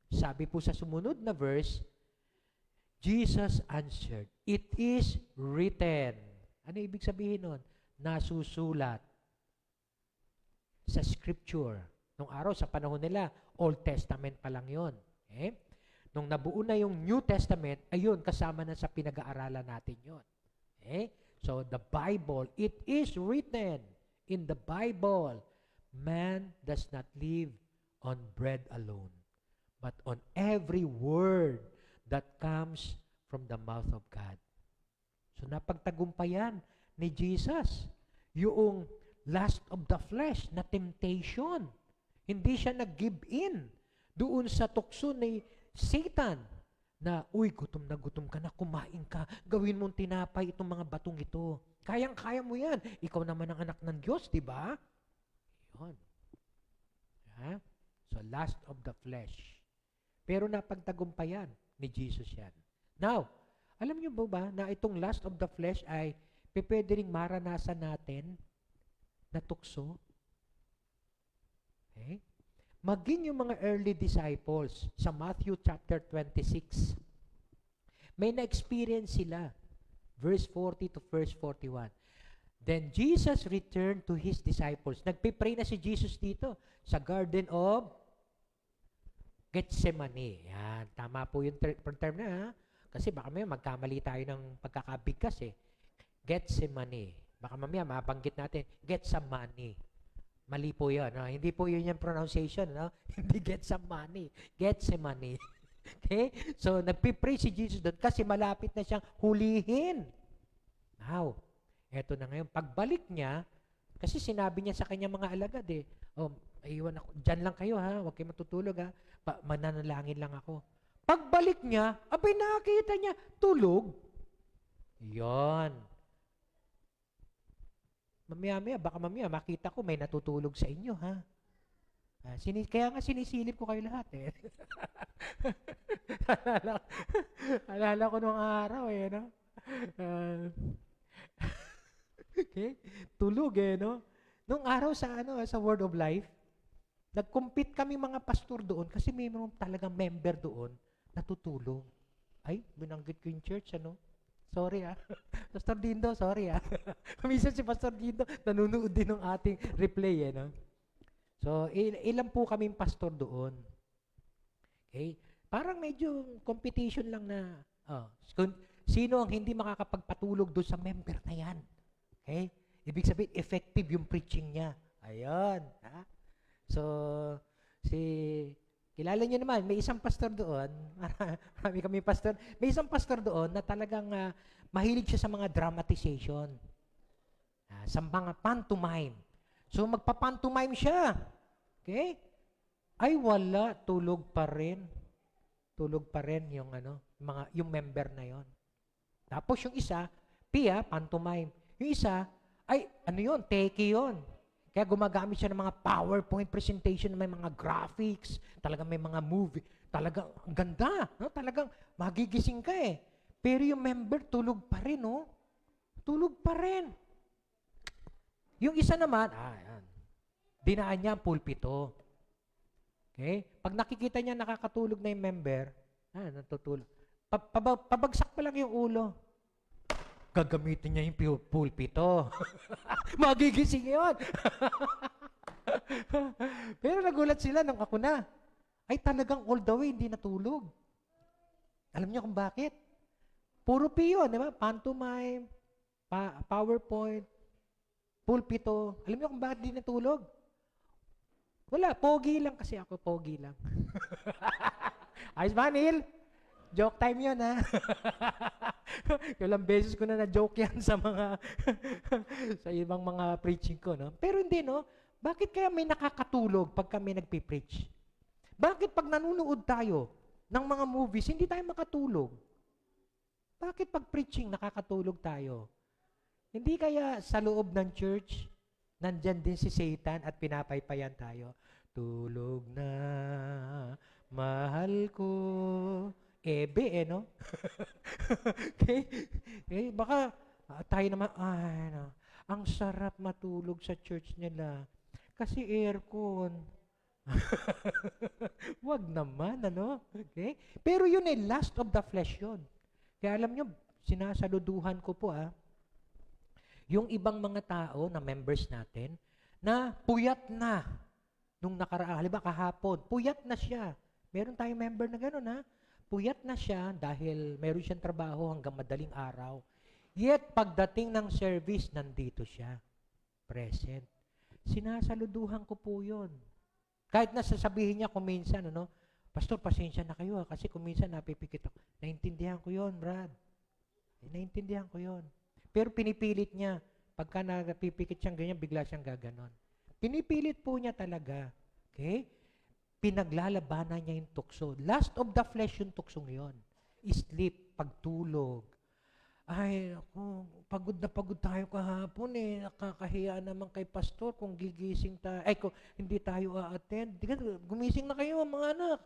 Sabi po sa sumunod na verse, Jesus answered, it is written. Ano ibig sabihin nun? Nasusulat sa scripture. Nung araw, sa panahon nila, Old Testament pa lang yun. Okay? Nung nabuo na yung New Testament, ayun, kasama na sa pinag-aaralan natin yun. Okay? So, the Bible, it is written in the Bible, man does not live on bread alone, but on every word that comes from the mouth of God. So, napagtagumpayan ni Jesus yung lust of the flesh na temptation. Hindi siya nag-give in doon sa tukso ni Satan na, uy, gutom ka na, kumain ka, gawin mong tinapay itong mga batong ito. Kayang-kaya mo yan. Ikaw naman ang anak ng Diyos, di ba? Yun. So, lust of the flesh. Pero napagtagumpayan ni Jesus yan. Now, alam niyo ba na itong lust of the flesh ay pwede ring maranasan natin na tukso? Okay? Maging yung mga early disciples sa Matthew chapter 26, may na-experience sila. Verse 40 to verse 41. Then Jesus returned to His disciples. Nagpipray na si Jesus dito sa Garden of Gethsemane. Yan, tama po yung term na Kasi baka may magkamali tayo ng pagkakabigkas Gethsemane. Baka mamaya mabanggit natin, get some money. Mali po yun. No? Hindi po yun yung pronunciation. No? Hindi get some money. Get some money. Okay? So, nagpipray si Jesus doon kasi malapit na siyang hulihin. Now, eto na ngayon. Pagbalik niya, kasi sinabi niya sa kanya mga alagad oh, iwan ako, dyan lang kayo ha, huwag kayo matutulog ha, mananalangin lang ako. Pagbalik niya, abay nakakita niya, tulog. Yon. Mamaya-maya, baka mamaya makita ko may natutulog sa inyo ha. Kaya nga sinisilip ko kayo lahat alala, alala ko nung araw no? Uh, okay? Tulog no? Nung araw sa Word of Life, nag-compete kami mga pastor doon kasi may mga talagang member doon natutulog. Ay, binanggit ko yung church Sorry Pastor Dindo, sorry Minsan si Pastor Dindo nanonood din ng ating replay no? So, ilan po kaming pastor doon. Okay? Parang medyo competition lang na, sino ang hindi makakapagpatulog doon sa member na yan. Okay? Ibig sabihin, effective yung preaching niya. Ayun. So, kilala niyo naman, may isang pastor doon, marami kami pastor, may isang pastor doon na talagang mahilig siya sa mga dramatization. Sa mga pantomime. So, magpa-pantomime siya. Okay? Ay, wala. Tulog pa rin. Tulog pa rin yung, yung member na yon. Tapos yung isa, pantomime. Yung isa, ay, teki yon. Kaya gumagamit siya ng mga PowerPoint presentation, may mga graphics, talagang may mga movie. Talagang, ang ganda. No? Talagang, magigising ka Pero yung member, tulog pa rin, Tulog pa rin. Yung isa naman, yan. Dinaan niya ang pulpito. Okay? Pag nakikita niya nakakatulog na yung member, natutulog. Pabagsak pa lang yung ulo. Gagamitin niya yung pulpito. Magigising yun. Pero nagulat sila nung ako na. Ay talagang all the way, hindi natulog. Alam niyo kung bakit? Puro piyon, di ba? Pantomime, PowerPoint, pulpito. Alam niyo kung bakit hindi natulog? Wala, pogi lang kasi ako, pogi lang. Ayos ba, Neil? Joke time yun, Ilang beses ko na na-joke yan sa mga sa ibang mga preaching ko, Pero hindi, Bakit kaya may nakakatulog pag kami nagpipreach? Bakit pag nanonood tayo ng mga movies, hindi tayo makatulog? Bakit pag preaching, nakakatulog tayo? Hindi kaya sa loob ng church, nandyan din si Satan at pinapaypayan tayo. Tulog na, mahal ko. Ebe, no? Okay? Baka tayo naman, ang sarap matulog sa church nila. Kasi aircon. Wag naman, Okay? Pero yun lust of the flesh yun. Kaya alam nyo, sinasaluduhan ko po, yung ibang mga tao na members natin, na puyat na nung nakaraan, halimbawa kahapon, puyat na siya. Meron tayong member na gano'n, Puyat na siya dahil meron siyang trabaho hanggang madaling araw. Yet, pagdating ng service, nandito siya. Present. Sinasaluduhan ko po yun. Kahit nasasabihin niya kung minsan, Pastor, pasensya na kayo kasi kung minsan napipikit ako. Naintindihan ko yun, Brad. Naintindihan ko yun. Pero pinipilit niya. Pagka napipikit siyang ganyan, bigla siyang gaganon. Pinipilit po niya talaga. Okay? Pinaglalabanan niya yung tukso. Lust of the flesh yung tuksong yon. Sleep, pagtulog. Ay, pagod na pagod tayo kahapon Nakakahiya naman kay pastor kung gigising tayo. Ay, kung hindi tayo a-attend. Gumising na kayo, mga anak.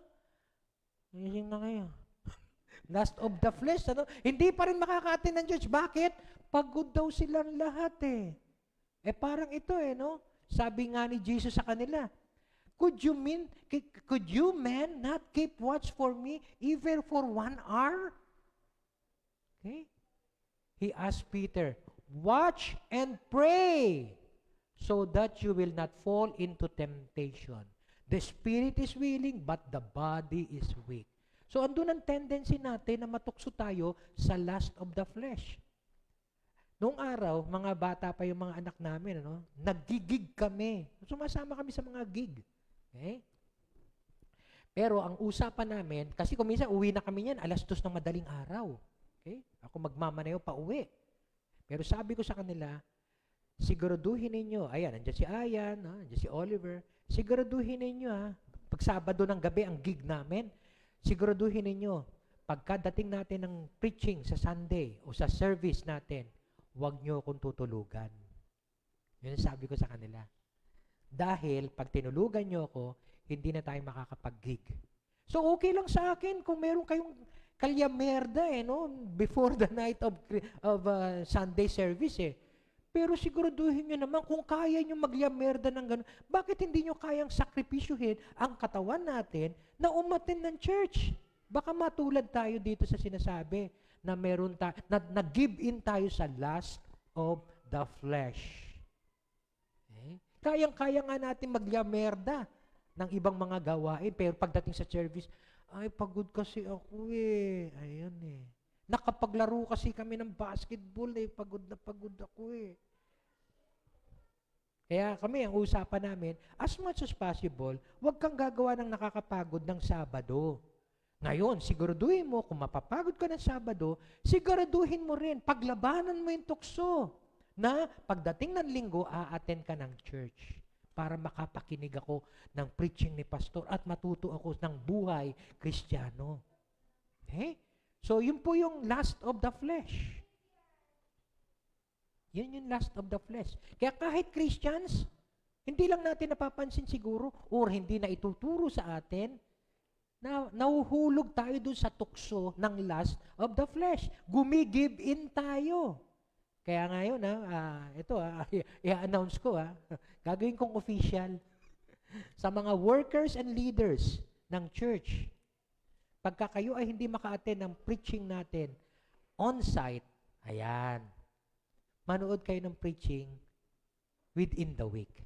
Gumising na kayo. Lust of the flesh, Hindi pa rin makaka-attend ng church. Bakit? Pagod daw silang lahat parang ito Sabi nga ni Jesus sa kanila, Could you men not keep watch for me even for 1 hour? Okay? He asked Peter, watch and pray so that you will not fall into temptation. The spirit is willing, but the body is weak. So, andun ang tendency natin na matukso tayo sa lust of the flesh. Noong araw, mga bata pa yung mga anak namin, naggigig kami. Sumasama kami sa mga gig. Okay? Pero ang usapan namin, kasi kung minsan uwi na kami niyan, 2:00 ng madaling araw. Okay? Ako magmamaneho pa uwi. Pero sabi ko sa kanila, siguraduhin ninyo, ayan, nandiyan si Ayan, nandiyan si Oliver, siguraduhin ninyo pag Sabado ng gabi ang gig namin, siguraduhin ninyo, pagkadating natin ng preaching sa Sunday o sa service natin, huwag nyo akong tutulugan. Yun ang sabi ko sa kanila. Dahil pag tinulugan nyo ako, hindi na tayo makakapag-gig. So okay lang sa akin kung meron kayong kalyamerda before the night of Sunday service Pero siguraduhin nyo naman kung kaya nyo magyamerda ng gano'n, bakit hindi nyo kayang sakripisyuhin ang katawan natin na umatin ng church? Baka matulad tayo dito sa sinasabi na meron na give in tayo sa lust of the flesh. Kayang-kaya nga natin magyamerda ng ibang mga gawain, pero pagdating sa service, ay, pagod kasi ako Ayun Nakapaglaro kasi kami ng basketball pagod na pagod ako Kaya kami, ang usapan namin, as much as possible, huwag kang gagawa ng nakakapagod ng Sabado. Ngayon, siguraduhin mo, kung mapapagod ka ng Sabado, siguraduhin mo rin, paglabanan mo yung tukso na pagdating ng Linggo, a-attend ka ng church para makapakinig ako ng preaching ni pastor at matuto ako ng buhay Kristiyano. Okay? So, yun po yung lust of the flesh. Yun yung lust of the flesh. Kaya kahit Christians, hindi lang natin napapansin siguro or hindi na ituturo sa atin na nahuhulog tayo dun sa tukso ng lust of the flesh. Gumi-give in tayo. Kaya ngayon, ito, i-announce ko, gagawin kong official sa mga workers and leaders ng church. Pagka kayo ay hindi maka-attend ng preaching natin on-site, ayan, manood kayo ng preaching within the week.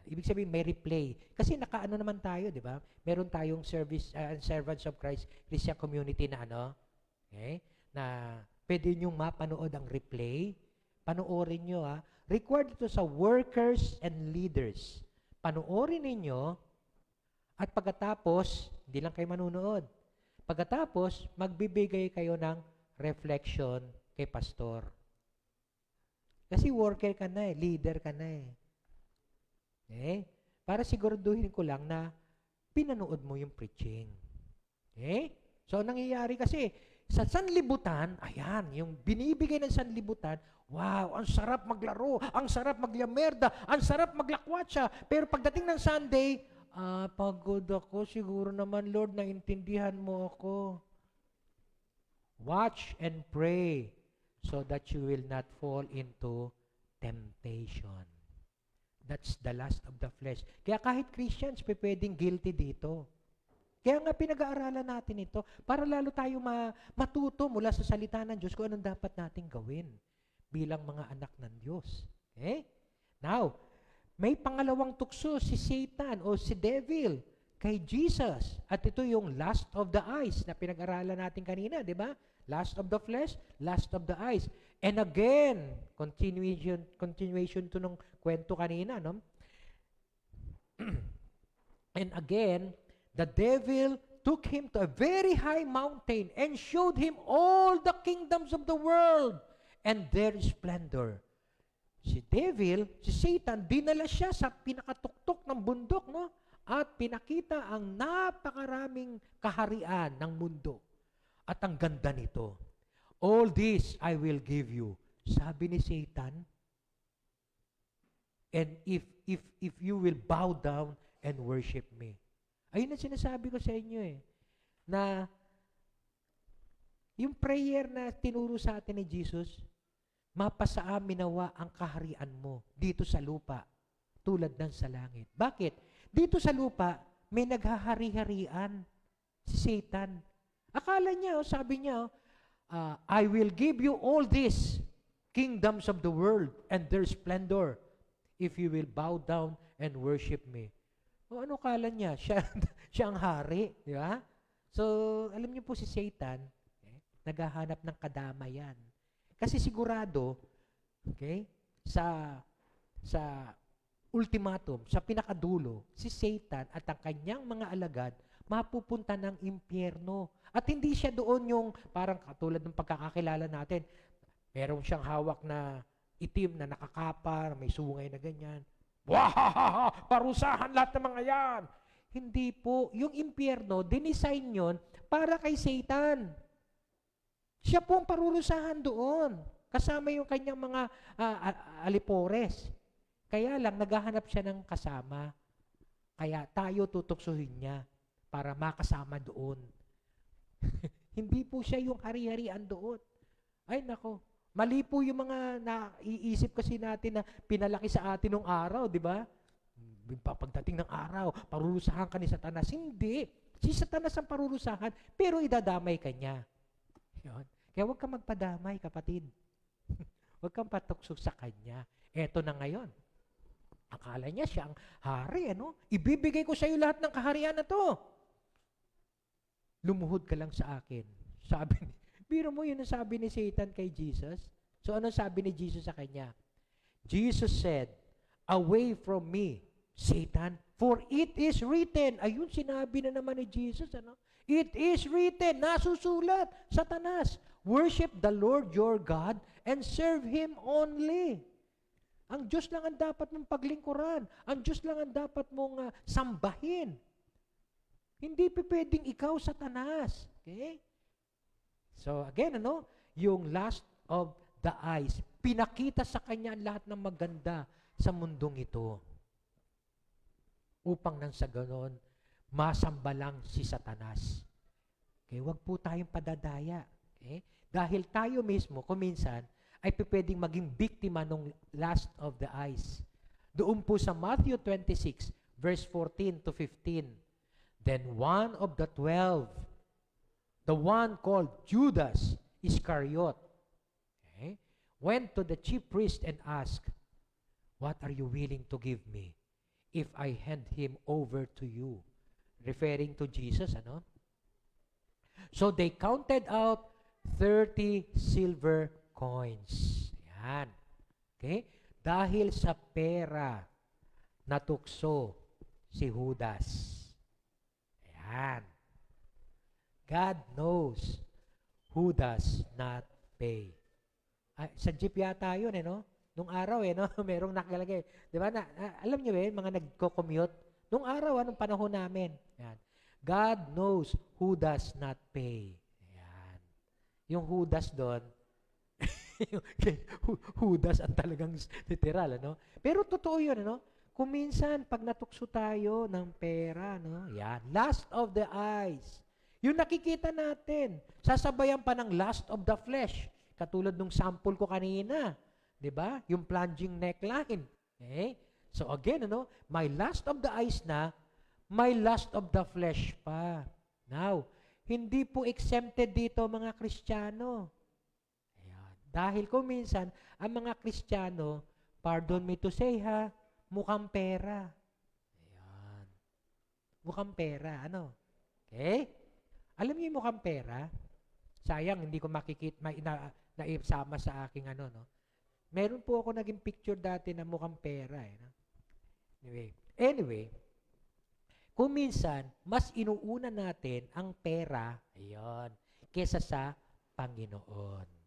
Ibig sabihin, may replay. Kasi nakaano naman tayo, di ba? Meron tayong service, Servants of Christ Christian Community na okay? Na pwede nyo mapanood ang replay. Panoorin nyo, Required ito sa workers and leaders. Panoorin ninyo, at pagkatapos, hindi lang kayo manunood. Pagkatapos, magbibigay kayo ng reflection kay pastor. Kasi worker ka na leader ka na Okay? Para siguraduhin ko lang na pinanood mo yung preaching. Okay? So, nangyayari kasi, sa sanlibutan, ayan, yung binibigay ng sanlibutan, wow, ang sarap maglaro, ang sarap magyamerda, ang sarap maglakwatsa. Pero pagdating ng Sunday, pagod ako, siguro naman, Lord, naintindihan mo ako. Watch and pray so that you will not fall into temptation. That's the lust of the flesh. Kaya kahit Christians, pwedeng guilty dito. Kaya nga pinag-aaralan natin ito para lalo tayo matuto mula sa salita ng Diyos kung anong dapat nating gawin bilang mga anak ng Diyos. Okay? Now, may pangalawang tukso si Satan o si devil kay Jesus. At ito yung lust of the eyes na pinag-aralan natin kanina, di ba? Lust of the flesh, lust of the eyes. And again, continuation to nung kwento kanina, no? And again, the devil took him to a very high mountain and showed him all the kingdoms of the world and their splendor. Si devil, si Satan, dinala siya sa pinakatuktok ng bundok, no? At pinakita ang napakaraming kaharian ng mundo. At ang ganda nito. All this I will give you. Sabi ni Satan, and if you will bow down and worship me. Ayun ang sinasabi ko sa inyo na yung prayer na tinuro sa atin ni Jesus, mapasa amin nawa ang kaharian mo dito sa lupa, tulad ng sa langit. Bakit? Dito sa lupa, may naghahari-harian si Satan. Akala niya, sabi niya, I will give you all these kingdoms of the world and their splendor if you will bow down and worship me. O ano kala niya? Siya ang hari, di ba? So, alam niyo po si Satan, naghahanap ng kadamayan. Kasi sigurado, okay, sa ultimatum, sa pinakadulo, si Satan at ang kanyang mga alagad mapupunta ng impyerno. At hindi siya doon yung parang katulad ng pagkakakilala natin. Meron siyang hawak na itim na nakakapa, may sungay na ganyan. Wahahaha! Parusahan lahat ng mga yan! Hindi po. Yung impyerno, dinesign yon para kay Satan. Siya po ang parurusahan doon. Kasama yung kanyang mga alipores. Kaya lang, naghahanap siya ng kasama. Kaya tayo tutuksuhin niya para makasama doon. Hindi po siya yung hari-harian doon. Ay, nako. Mali po yung mga naiisip kasi natin na pinalaki sa atin nung araw, di ba? Pagdating ng araw, parurusahan ka ni Satanas. Hindi. Si Satanas ang parurusahan, pero idadamay ka niya. Yun. Kaya huwag kang magpadamay, kapatid. Huwag kang patukso sa kanya. Eto na ngayon. Akala niya siya ang hari, ano? Ibibigay ko sa iyo lahat ng kaharian na to. Lumuhod ka lang sa akin. Sabi ni, biro mo yun ang sabi ni Satan kay Jesus. So ano sabi ni Jesus sa kanya? Jesus said, "Away from me, Satan, for it is written." Ayun, sinabi na naman ni Jesus, ano? It is written, nasusulat, Satanas, worship the Lord your God and serve Him only. Ang Diyos lang ang dapat mong paglingkuran. Ang Diyos lang ang dapat mong sambahin. Hindi pwedeng ikaw, Satanas. Okay? So again, ano? Yung lust of the eyes. Pinakita sa kanya lahat ng maganda sa mundong ito. Upang nang sa ganon, masamba lang si Satanas. Okay? Huwag po tayong padadaya. Okay? Dahil tayo mismo, kuminsan, ay pwedeng maging biktima ng lust of the eyes. Doon po sa Matthew 26, verse 14 to 15. Then one of the 12, the one called Judas Iscariot, okay, went to the chief priest and asked, "What are you willing to give me if I hand him over to you?" Referring to Jesus, ano? So they counted out 30 silver coins. Yan. Okay? Dahil sa pera, natukso si Judas. Yan. God knows who does not pay. Sa jeep yata yun, no? Nung araw, no? Merong nakalagay. Di ba? Alam nyo, mga nagko-commute. Nung araw, anong panahon namin? Yan. God knows who does not pay. Yan. Yung Judas doon, Judas ang talagang literal, ano? Pero totoo yun, ano? Kung minsan, pag natukso tayo ng pera, no? Yan, lust of the eyes. Yung nakikita natin, sasabayan pa ng lust of the flesh. Katulad nung sample ko kanina, di ba? Yung plunging neckline. Okay? So again, ano? May lust of the eyes na, may lust of the flesh pa. Now, hindi po exempted dito mga Kristiyano. Dahil kung minsan, ang mga Kristiyano, pardon me to say ha, mukhang pera. Ayan. Mukhang pera, ano? Okay? Alam niyo yung mukhang pera? Sayang, hindi ko makikita, naisama sa aking ano, no? Meron po ako naging picture dati na mukhang pera, no? Anyway, kung minsan, mas inuuna natin ang pera, ayon, kesa sa Panginoon.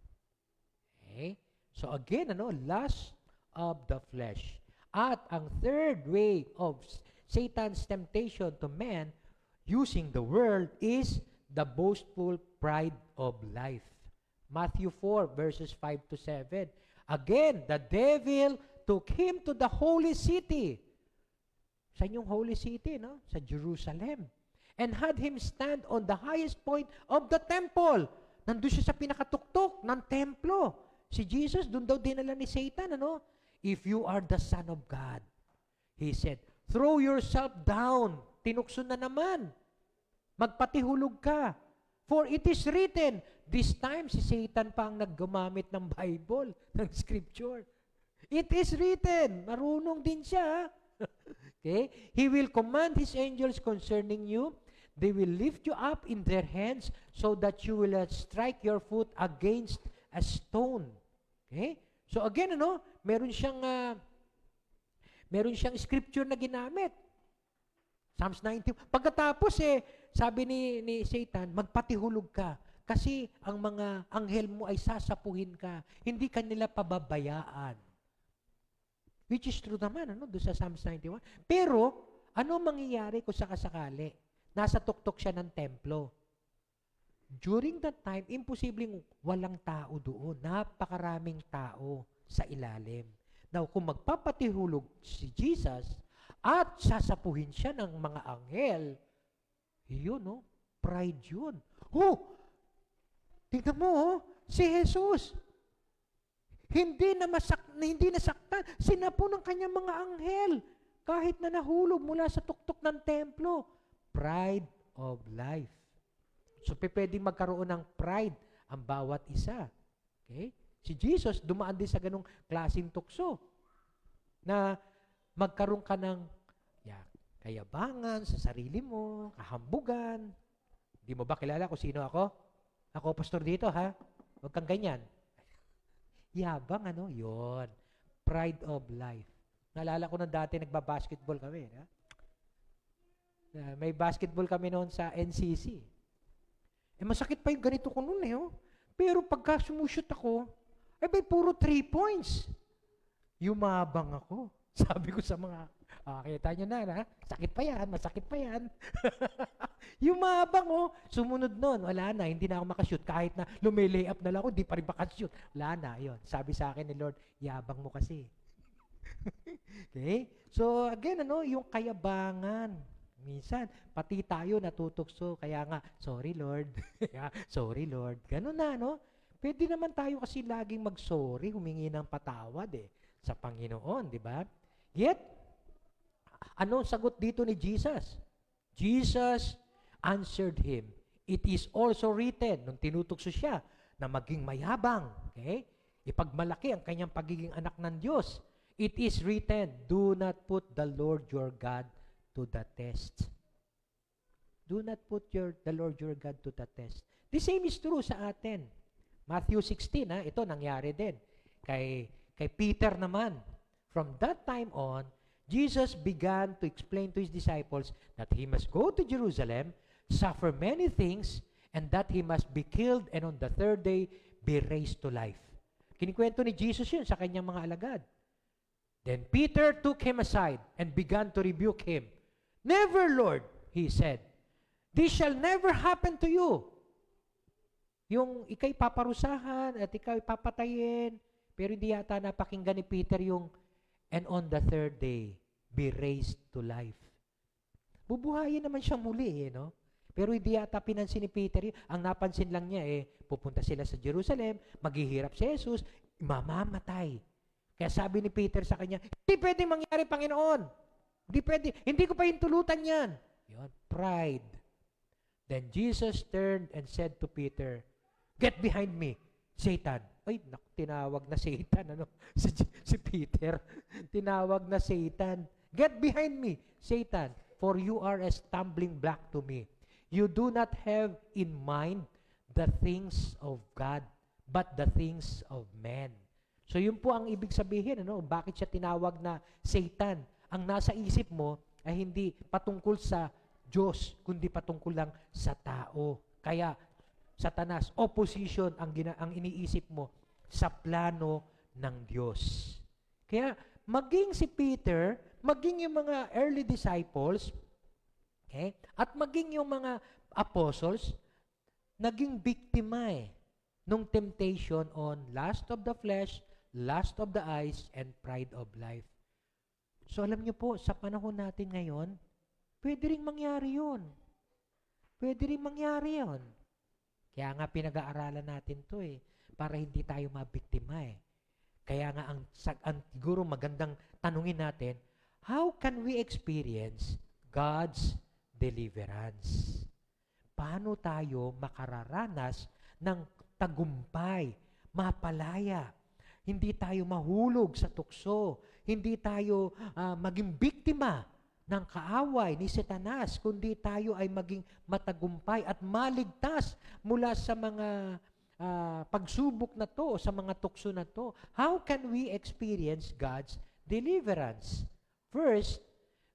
Okay? So again, lust of the flesh. At ang third way of Satan's temptation to man using the world is the boastful pride of life. Matthew 4 verses 5 to 7. Again, the devil took him to the holy city. Saan yung holy city, no? Sa Jerusalem. And had him stand on the highest point of the temple. Nandun siya sa pinakatuktok ng templo. Si Jesus, doon daw dinala ni Satan, ano? If you are the Son of God, He said, throw yourself down. Tinukso na naman. Magpatihulog ka. For it is written, this time si Satan pa ang naggumamit ng Bible, ng Scripture. It is written. Marunong din siya. Okay? He will command His angels concerning you. They will lift you up in their hands so that you will strike your foot against a stone. Okay? So again, meron siyang Meron siyang scripture na ginamit. Psalms 90. Pagkatapos sabi ni Satan, magpatihulog ka. Kasi ang mga anghel mo ay sasapuhin ka. Hindi ka nila pababayaan. Which is true naman, doon sa Psalms 91. Pero, ano mangyayari kung sakasakali? Nasa tuktok siya ng templo. During that time, imposibleng walang tao doon. Napakaraming tao sa ilalim. Now, kung magpapatihulog si Jesus at sasapuhin siya ng mga anghel, yun, pride yun. Tingnan mo, si Jesus, hindi nasaktan, sinapo ng kanyang mga anghel, kahit na nahulog mula sa tuktok ng templo. Pride of life. So, pwedeng magkaroon ng pride ang bawat isa. Okay? Si Jesus, dumaan din sa ganong klaseng tukso na magkaroon ka ng kayabangan sa sarili mo, kahambugan. Di mo ba kilala kung sino ako? Ako, pastor dito, ha? Huwag kang ganyan. Yabang, Yun. Pride of life. Naalala ko nung dati nagba-basketball kami. Ha? May basketball kami noon sa NCC. Masakit pa yung ganito ko noon, Pero pagka sumushoot ako, may puro 3 points. Yumabang ako. Sabi ko sa mga, kita nyo na, sakit pa yan, masakit pa yan. Yumabang, sumunod nun, wala na, hindi na ako makashoot. Kahit na lumilay up na lang ako, hindi pa rin makashoot. Wala na, yun. Sabi sa akin ni Lord, yabang mo kasi. Okay? So, again, yung kayabangan. Minsan, pati tayo natutukso. Kaya nga, sorry Lord. Sorry Lord. Ganun na, Pwede naman tayo kasi laging mag-sorry, humingi ng patawad sa Panginoon, di ba? Yet, anong sagot dito ni Jesus? Jesus answered him, it is also written, nung tinutukso siya, na maging mayabang, okay? Ipagmalaki ang kanyang pagiging anak ng Diyos. It is written, do not put the Lord your God to the test. Do not put the Lord your God to the test. The same is true sa atin. Matthew 16, ito nangyari din. Kay Peter naman. From that time on, Jesus began to explain to his disciples that he must go to Jerusalem, suffer many things, and that he must be killed and on the third day be raised to life. Kinikwento ni Jesus yun sa kanyang mga alagad. Then Peter took him aside and began to rebuke him. Never, Lord, he said. This shall never happen to you. Yung ikay paparusahan at ikay papatayin, pero hindi yata napakinggan ni Peter yung and on the third day, be raised to life. Bubuhayin naman siya muli, Pero hindi yata pinansin ni Peter yun. Ang napansin lang niya, pupunta sila sa Jerusalem, maghihirap si Jesus, mamamatay. Kaya sabi ni Peter sa kanya, hindi pwede mangyari, Panginoon. Hindi pwede. Hindi ko pa hintulutan yan. Yun, pride. Then Jesus turned and said to Peter, get behind me, Satan. Ay, tinawag na Satan, si Peter. Tinawag na Satan. Get behind me, Satan, for you are a stumbling block to me. You do not have in mind the things of God, but the things of men. So yun po ang ibig sabihin, bakit siya tinawag na Satan? Ang nasa isip mo ay hindi patungkol sa Diyos, kundi patungkol lang sa tao. Kaya Satanas, opposition ang iniisip mo sa plano ng Diyos. Kaya maging si Peter, maging yung mga early disciples, okay, at maging yung mga apostles, naging biktima nung temptation on lust of the flesh, lust of the eyes, and pride of life. So alam niyo po, sa panahon natin ngayon, pwede rin mangyari yun. Pwede rin mangyari yun. Kaya nga pinag-aaralan natin to para hindi tayo mabiktima Kaya nga ang siguro magandang tanungin natin, how can we experience God's deliverance? Paano tayo makararanas ng tagumpay, mapalaya? Hindi tayo mahulog sa tukso, hindi tayo maging biktima ng kaaway ni Satanas, kundi tayo ay maging matagumpay at maligtas mula sa mga pagsubok na to, sa mga tukso na to. How can we experience God's deliverance? First,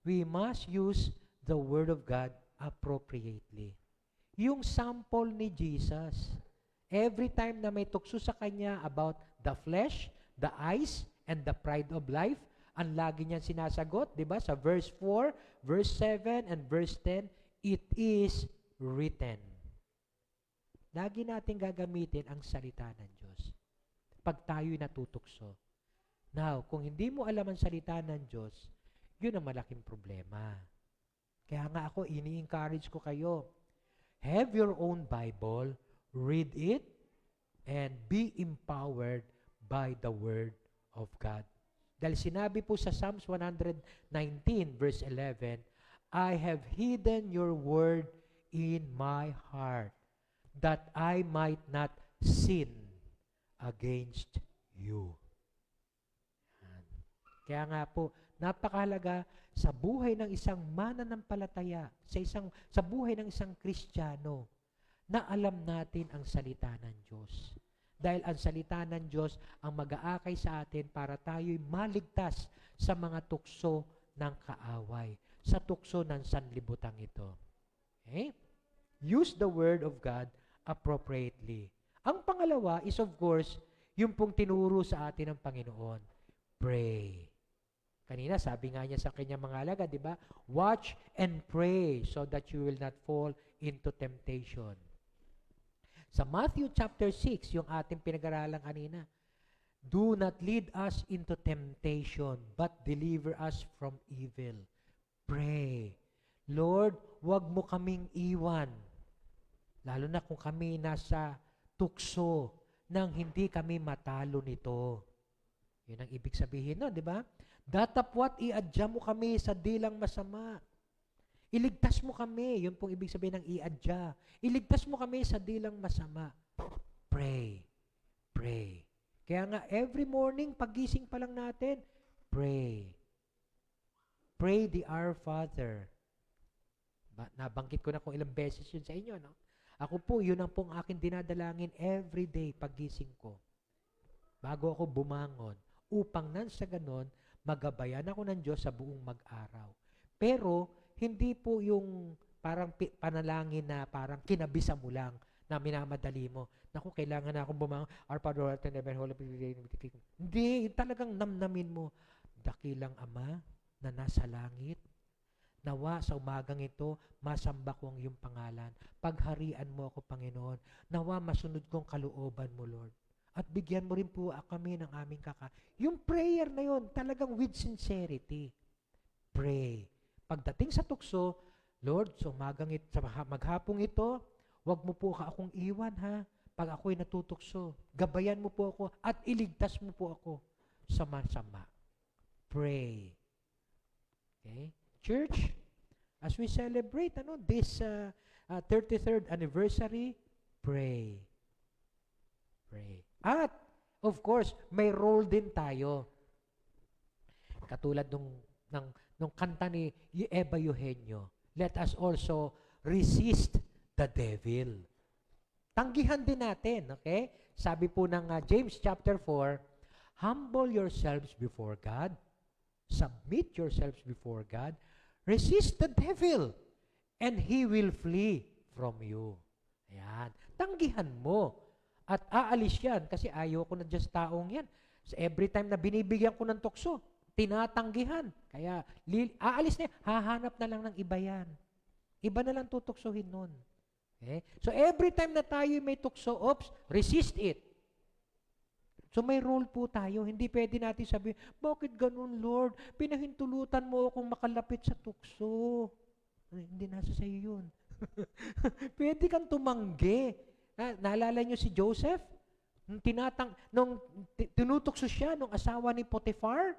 we must use the Word of God appropriately. Yung sample ni Jesus, every time na may tukso sa kanya about the flesh, the eyes, and the pride of life, ang lagi niyang sinasagot, di ba? Sa verse 4, verse 7, and verse 10, it is written. Lagi natin gagamitin ang salita ng Diyos pag tayo'y natutukso. Now, kung hindi mo alam ang salita ng Diyos, yun ang malaking problema. Kaya nga ako, ini-encourage ko kayo. Have your own Bible, read it, and be empowered by the Word of God. Dahil sinabi po sa Psalms 119 verse 11, I have hidden your word in my heart that I might not sin against you. Kaya nga po, napakahalaga sa buhay ng isang mananampalataya, sa buhay ng isang Kristiyano, na alam natin ang salita ng Diyos. Dahil ang salita ng Diyos ang mag-aakay sa atin para tayo'y maligtas sa mga tukso ng kaaway, sa tukso ng sanlibutan ito. Okay? Use the Word of God appropriately. Ang pangalawa is of course, yung pong tinuro sa atin ng Panginoon. Pray. Kanina, sabi nga niya sa kanyang mga alagad, di ba? Watch and pray so that you will not fall into temptation. Sa Matthew chapter 6, yung ating pinag-aralan kanina, do not lead us into temptation, but deliver us from evil. Pray. Lord, huwag mo kaming iwan. Lalo na kung kami nasa tukso nang hindi kami matalo nito. Yun ang ibig sabihin nun, di ba? Datapwat iadya mo kami sa dilang masama. Iligtas mo kami. Yun pong ibig sabihin ng iadya. Iligtas mo kami sa dilang masama. Pray. Pray. Kaya nga, every morning, pagising pa lang natin, pray. Pray the Our Father. Nabanggit ko na kung ilang beses yun sa inyo, no? Ako po, yun ang pong akin dinadalangin every day pagising ko. Bago ako bumangon. Upang nan sa ganon, magabayan ako ng Diyos sa buong mag-araw. Pero, hindi po yung parang panalangin na parang kinabisa mo lang na minamadali mo. Naku, kailangan na akong bumangon. Our Father, who art in heaven, holy be. Hindi, yung talagang namnamin mo. Dakilang Ama na nasa langit, nawa sa umagang ito, masamba ko ang iyong pangalan. Pagharian mo ako, Panginoon. Nawa masunod kong kalooban mo, Lord. At bigyan mo rin po kami ng aming Yung prayer na yun, talagang with sincerity. Pray. Pagdating sa tukso, Lord, sa maghapong ito, wag mo po akong iwan, ha? Pag ako'y natutukso, gabayan mo po ako at iligtas mo po ako sa masama. Pray. Okay? Church, as we celebrate this 33rd anniversary, pray. Pray. At, of course, may role din tayo. Katulad nung kanta ni Eva Eugenio, let us also resist the devil. Tanggihan din natin, okay? Sabi po ng James chapter 4, humble yourselves before God, submit yourselves before God, resist the devil, and he will flee from you. Ayan. Tanggihan mo. At aalis yan kasi ayaw ko na dyan sa taong yan. So every time na binibigyan ko ng tukso, tinatanggihan. Kaya aalis na yan. Hahanap na lang ng iba yan. Iba na lang tutuksohin nun. Okay? So every time na tayo may tukso, resist it. So may role po tayo. Hindi pwede natin sabihin, bakit ganun, Lord? Pinahintulutan mo akong makalapit sa tukso. Hindi nasa sa'yo yun. Pwede kang tumanggi. Naalala niyo si Joseph? Nung tinutukso siya nung asawa ni Potiphar.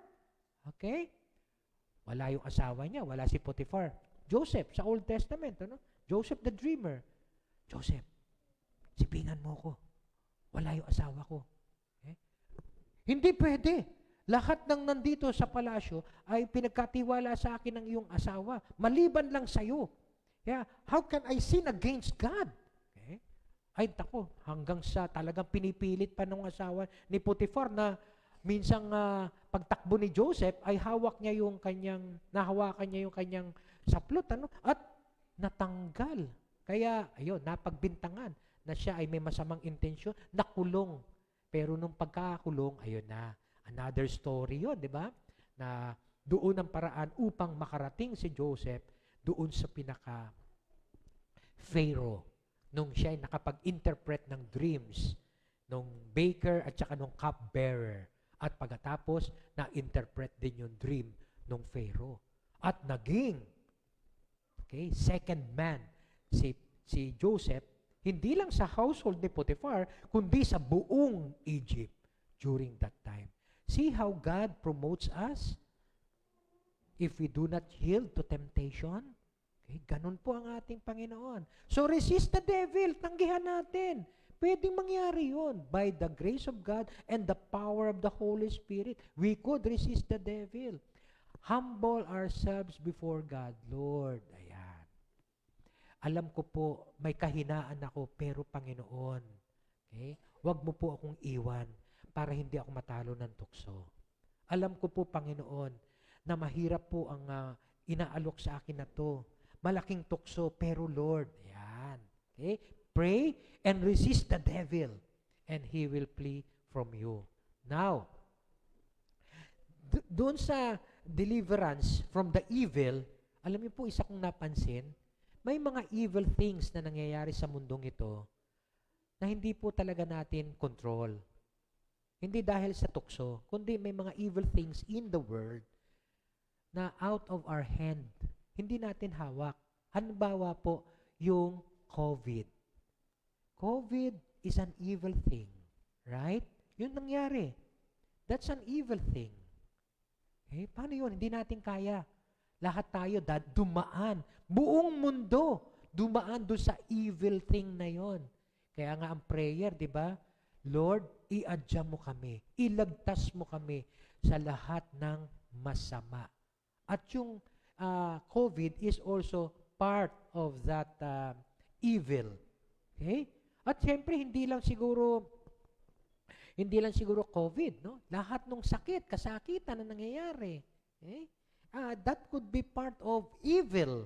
Okay? Wala yung asawa niya. Wala si Potiphar. Joseph, sa Old Testament. Ano? Joseph the dreamer. Joseph, sipingan mo ko. Wala yung asawa ko. Okay? Hindi pwede. Lahat ng nandito sa palasyo ay pinagkatiwala sa akin ng iyong asawa. Maliban lang sa'yo. Yeah. How can I sin against God? Ay, tako, hanggang sa talagang pinipilit pa ng asawa ni Potiphar na minsang pagtakbo ni Joseph ay nahawakan niya yung kanyang saplot, at natanggal. Kaya, ayun, napagbintangan na siya ay may masamang intensyon, nakulong. Pero nung pagkakakulong, ayun na, another story yun, di ba? Na doon ang paraan upang makarating si Joseph doon sa Pharaoh, nung siya ay nakapag-interpret ng dreams, nung baker at saka nung cupbearer. At pagkatapos, na-interpret din yung dream nung Pharaoh. At naging, second man, si Joseph, hindi lang sa household ni Potiphar, kundi sa buong Egypt during that time. See how God promotes us if we do not yield to temptation? Ganun po ang ating Panginoon. So resist the devil, tanggihan natin. Pwedeng mangyari yun. By the grace of God and the power of the Holy Spirit, we could resist the devil. Humble ourselves before God. Lord, ayan. Alam ko po, may kahinaan ako, pero Panginoon, huwag mo po akong iwan para hindi ako matalo ng tukso. Alam ko po, Panginoon, na mahirap po ang inaalok sa akin na to. Malaking tukso, pero Lord, ayan. Pray and resist the devil, and he will flee from you. Now, doon sa deliverance from the evil, alam niyo po, isa kong napansin, may mga evil things na nangyayari sa mundong ito na hindi po talaga natin control. Hindi dahil sa tukso, kundi may mga evil things in the world na out of our hand. Hindi natin hawak. Halimbawa po, yung COVID. COVID is an evil thing. Right? Yun nangyari. That's an evil thing. Paano yun? Hindi natin kaya. Lahat tayo dumaan. Buong mundo dumaan doon sa evil thing na yon. Kaya nga ang prayer, di ba? Lord, i-adya mo kami. Ilagtas mo kami sa lahat ng masama. At yung COVID is also part of that evil. At siyempre, hindi lang siguro COVID, no? Lahat ng sakit, kasakitan na nangyayari. That could be part of evil.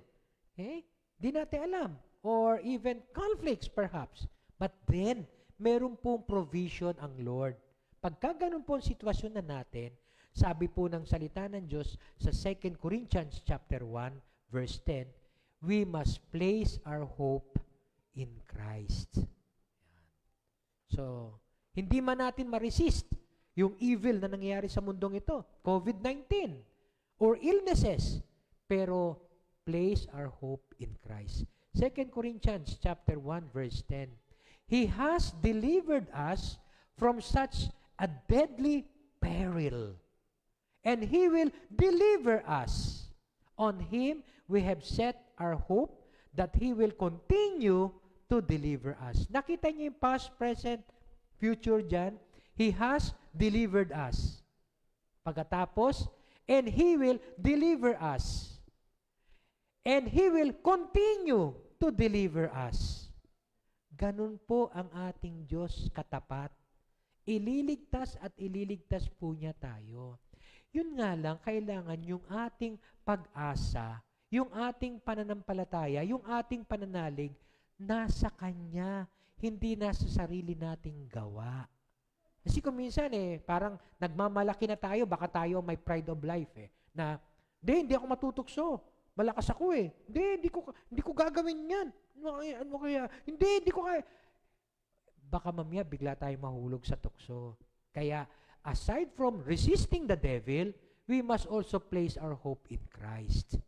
Di natin alam. Or even conflicts perhaps. But then, meron pong provision ang Lord. Pagka ganun po ang sitwasyon na natin, sabi po ng salita ng Diyos sa 2 Corinthians chapter 1, verse 10, we must place our hope in Christ. So, hindi man natin ma-resist yung evil na nangyayari sa mundong ito, COVID-19, or illnesses, pero place our hope in Christ. 2 Corinthians chapter 1, verse 10, He has delivered us from such a deadly peril, and He will deliver us. On Him we have set our hope that He will continue to deliver us. Nakita niyo yung past, present, future dyan? He has delivered us. Pagkatapos, and He will deliver us. And He will continue to deliver us. Ganun po ang ating Diyos katapat. Ililigtas at ililigtas po niya tayo. Yun nga lang, kailangan yung ating pag-asa, yung ating pananampalataya, yung ating pananalig, nasa Kanya, hindi nasa sarili nating gawa. Kasi kung minsan parang nagmamalaki na tayo, baka tayo may pride of life na, hindi ako matutukso. Malakas ako Hindi ko gagawin yan. Ano kaya? Hindi ko kaya. Baka mamaya bigla tayo mahulog sa tukso. Kaya, aside from resisting the devil, we must also place our hope in Christ.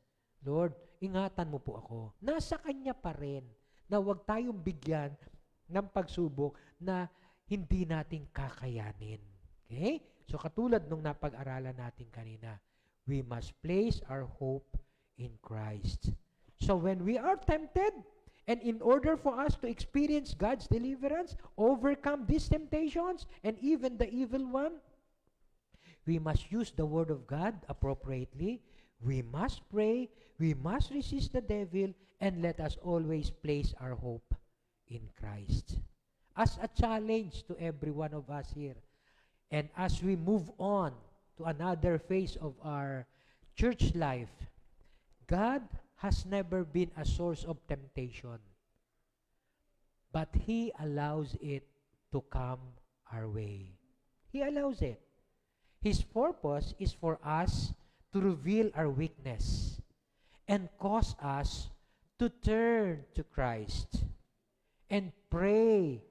Lord, ingatan mo po ako. Nasa Kanya pa rin na huwag tayong bigyan ng pagsubok na hindi natin kakayanin. Okay? So, katulad nung napag-aralan natin kanina, we must place our hope in Christ. So, when we are tempted, and in order for us to experience God's deliverance, overcome these temptations, and even the evil one, we must use the Word of God appropriately. We must pray. We must resist the devil. And let us always place our hope in Christ. As a challenge to every one of us here, And as we move on to another phase of our church life, God has never been a source of temptation, but He allows it to come our way. He allows it. His purpose is for us to reveal our weakness and cause us to turn to Christ and pray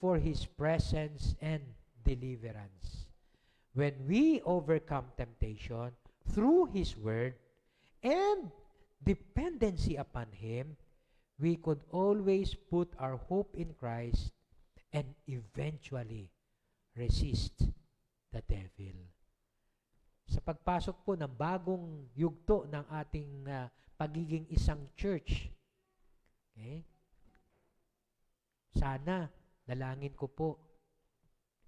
for His presence and deliverance. When we overcome temptation through His Word and dependency upon Him, we could always put our hope in Christ and eventually resist the devil. Sa pagpasok po ng bagong yugto ng ating pagiging isang church, okay? Sana, dalangin ko po,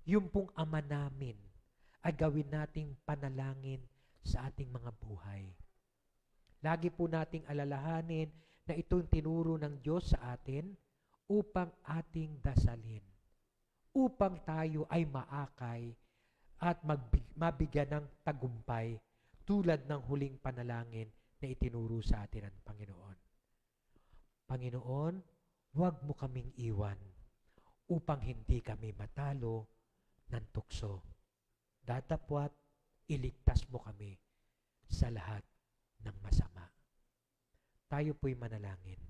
yung pong Ama namin ay gawin nating panalangin sa ating mga buhay. Lagi po nating alalahanin na itong tinuro ng Diyos sa atin upang ating dasalin, upang tayo ay maakay at mabigyan ng tagumpay tulad ng huling panalangin na itinuro sa atin ng Panginoon. Panginoon, huwag mo kaming iwan upang hindi kami matalo ng tukso. Datapwat, iligtas mo kami sa lahat ng masama. Tayo po'y manalangin.